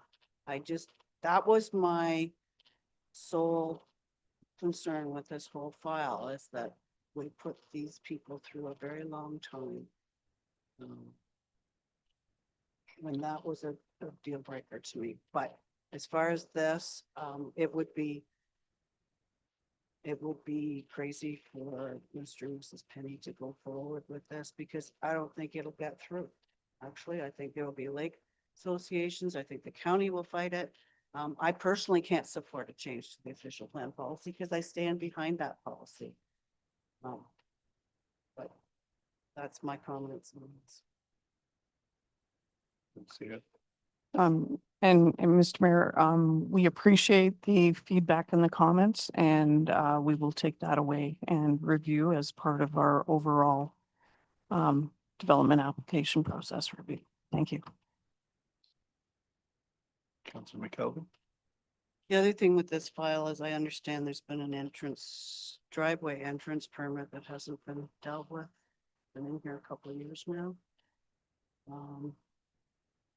that was my sole concern with this whole file, is that we put these people through a very long time. When that was a deal breaker to me, but as far as this, it would be crazy for Mr. and Mrs. Penny to go forward with this, because I don't think it'll get through. Actually, I think there will be lake associations. I think the county will fight it. I personally can't support a change to the official plan policy because I stand behind that policy. But that's my comments on this.
See it.
And Mr. Mayor, we appreciate the feedback and the comments, and we will take that away and review as part of our overall development application process review. Thank you.
Councilor McKelvey?
The other thing with this file is I understand there's been an driveway entrance permit that hasn't been dealt with. Been in here a couple of years now.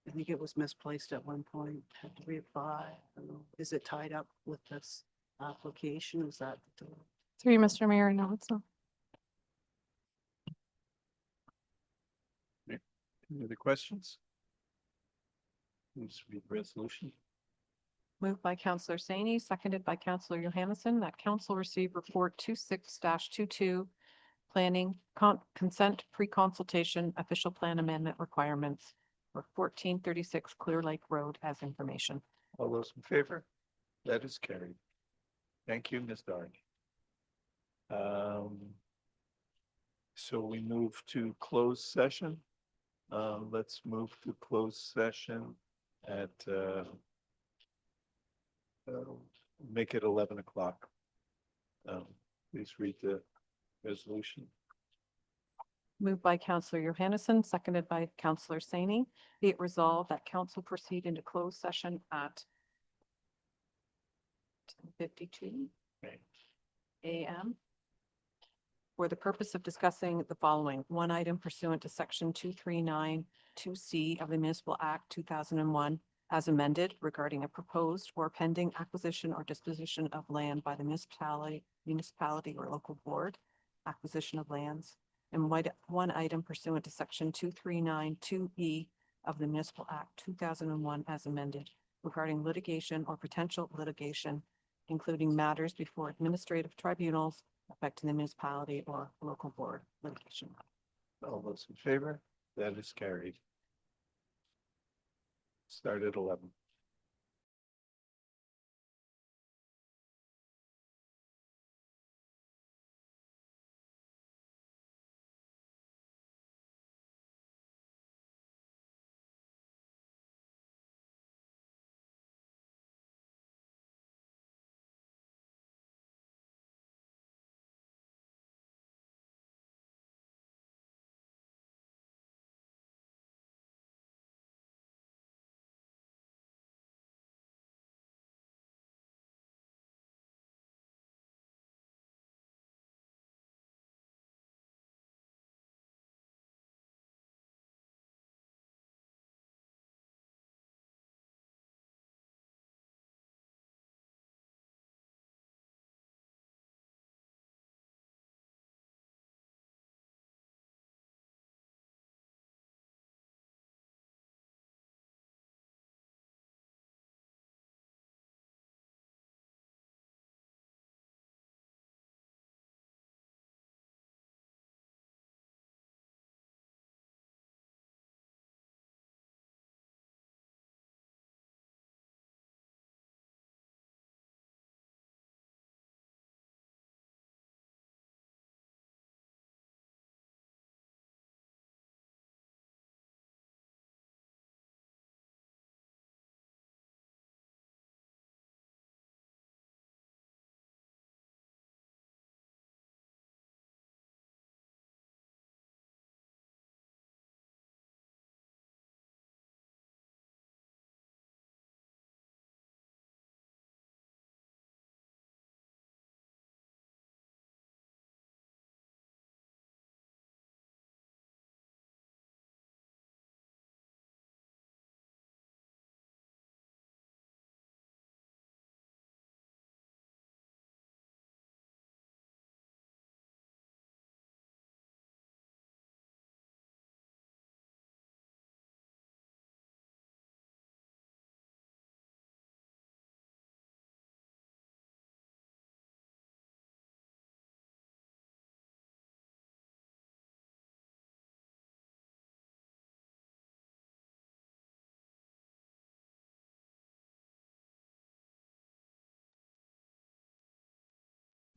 I think it was misplaced at one point, had to reapply. I don't know. Is it tied up with this application? Is that?
Through you, Mr. Mayor, no, it's not.
Any other questions? Please read the resolution.
Moved by Counselor Saini, seconded by Counselor Johansson, that council receive report 26-22, planning consent pre-consultation official plan amendment requirements for 1436 Clear Lake Road as information.
All those in favor? That is carried. Thank you, Ms. Dark. So we move to closed session. Let's move to closed session at make it 11 o'clock. Please read the resolution.
Moved by Counselor Johansson, seconded by Counselor Saini. Be it resolved that council proceed into closed session at 10:52 a.m. for the purpose of discussing the following. One item pursuant to section 2392C of the Municipal Act 2001 as amended regarding a proposed or pending acquisition or disposition of land by the municipality or local board, acquisition of lands. And one item pursuant to section 2392E of the Municipal Act 2001 as amended regarding litigation or potential litigation, including matters before administrative tribunals affecting the municipality or local board litigation.
All those in favor? That is carried. Start at 11.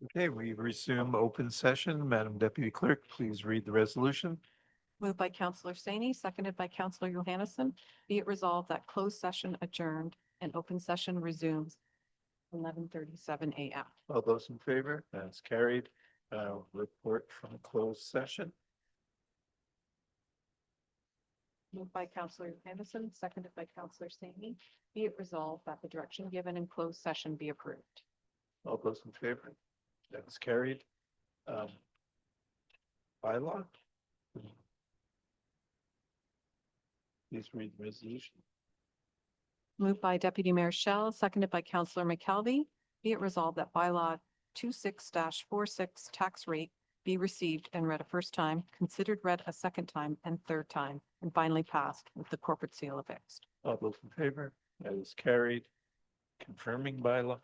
Okay, we resume open session. Madam Deputy Clerk, please read the resolution.
Moved by Counselor Sani, seconded by Counselor Johansson. Be it resolved that closed session adjourned and open session resumes 11:37 a.m.
All those in favor? That's carried. Report from closed session.
Moved by Counselor Johansson, seconded by Counselor Sani. Be it resolved that the direction given in closed session be approved.
All those in favor? That's carried. Bylaw. Please read the resolution.
Moved by Deputy Mayor Shell, seconded by Counselor McKelvey. Be it resolved that bylaw 26-46 tax rate be received and read a first time, considered read a second time and third time, and finally passed with the corporate seal affixed.
All those in favor? That is carried. Confirming bylaw.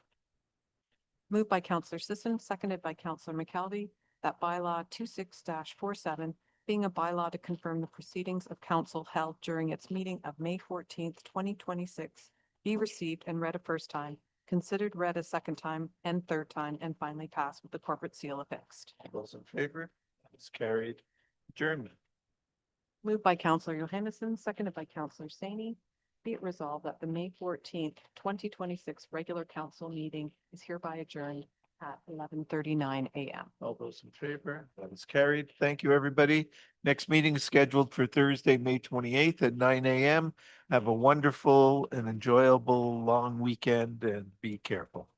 Moved by Counselor Sisson, seconded by Counselor McKelvey, that bylaw 26-47, being a bylaw to confirm the proceedings of council held during its meeting of May 14th, 2026, be received and read a first time, considered read a second time and third time, and finally passed with the corporate seal affixed.
All those in favor? That is carried. Adjournment.
Moved by Counselor Johansson, seconded by Counselor Sani. Be it resolved that the May 14th, 2026 regular council meeting is hereby adjourned at 11:39 a.m.
All those in favor? That is carried. Thank you, everybody. Next meeting is scheduled for Thursday, May 28th at 9 a.m. Have a wonderful and enjoyable long weekend and be careful.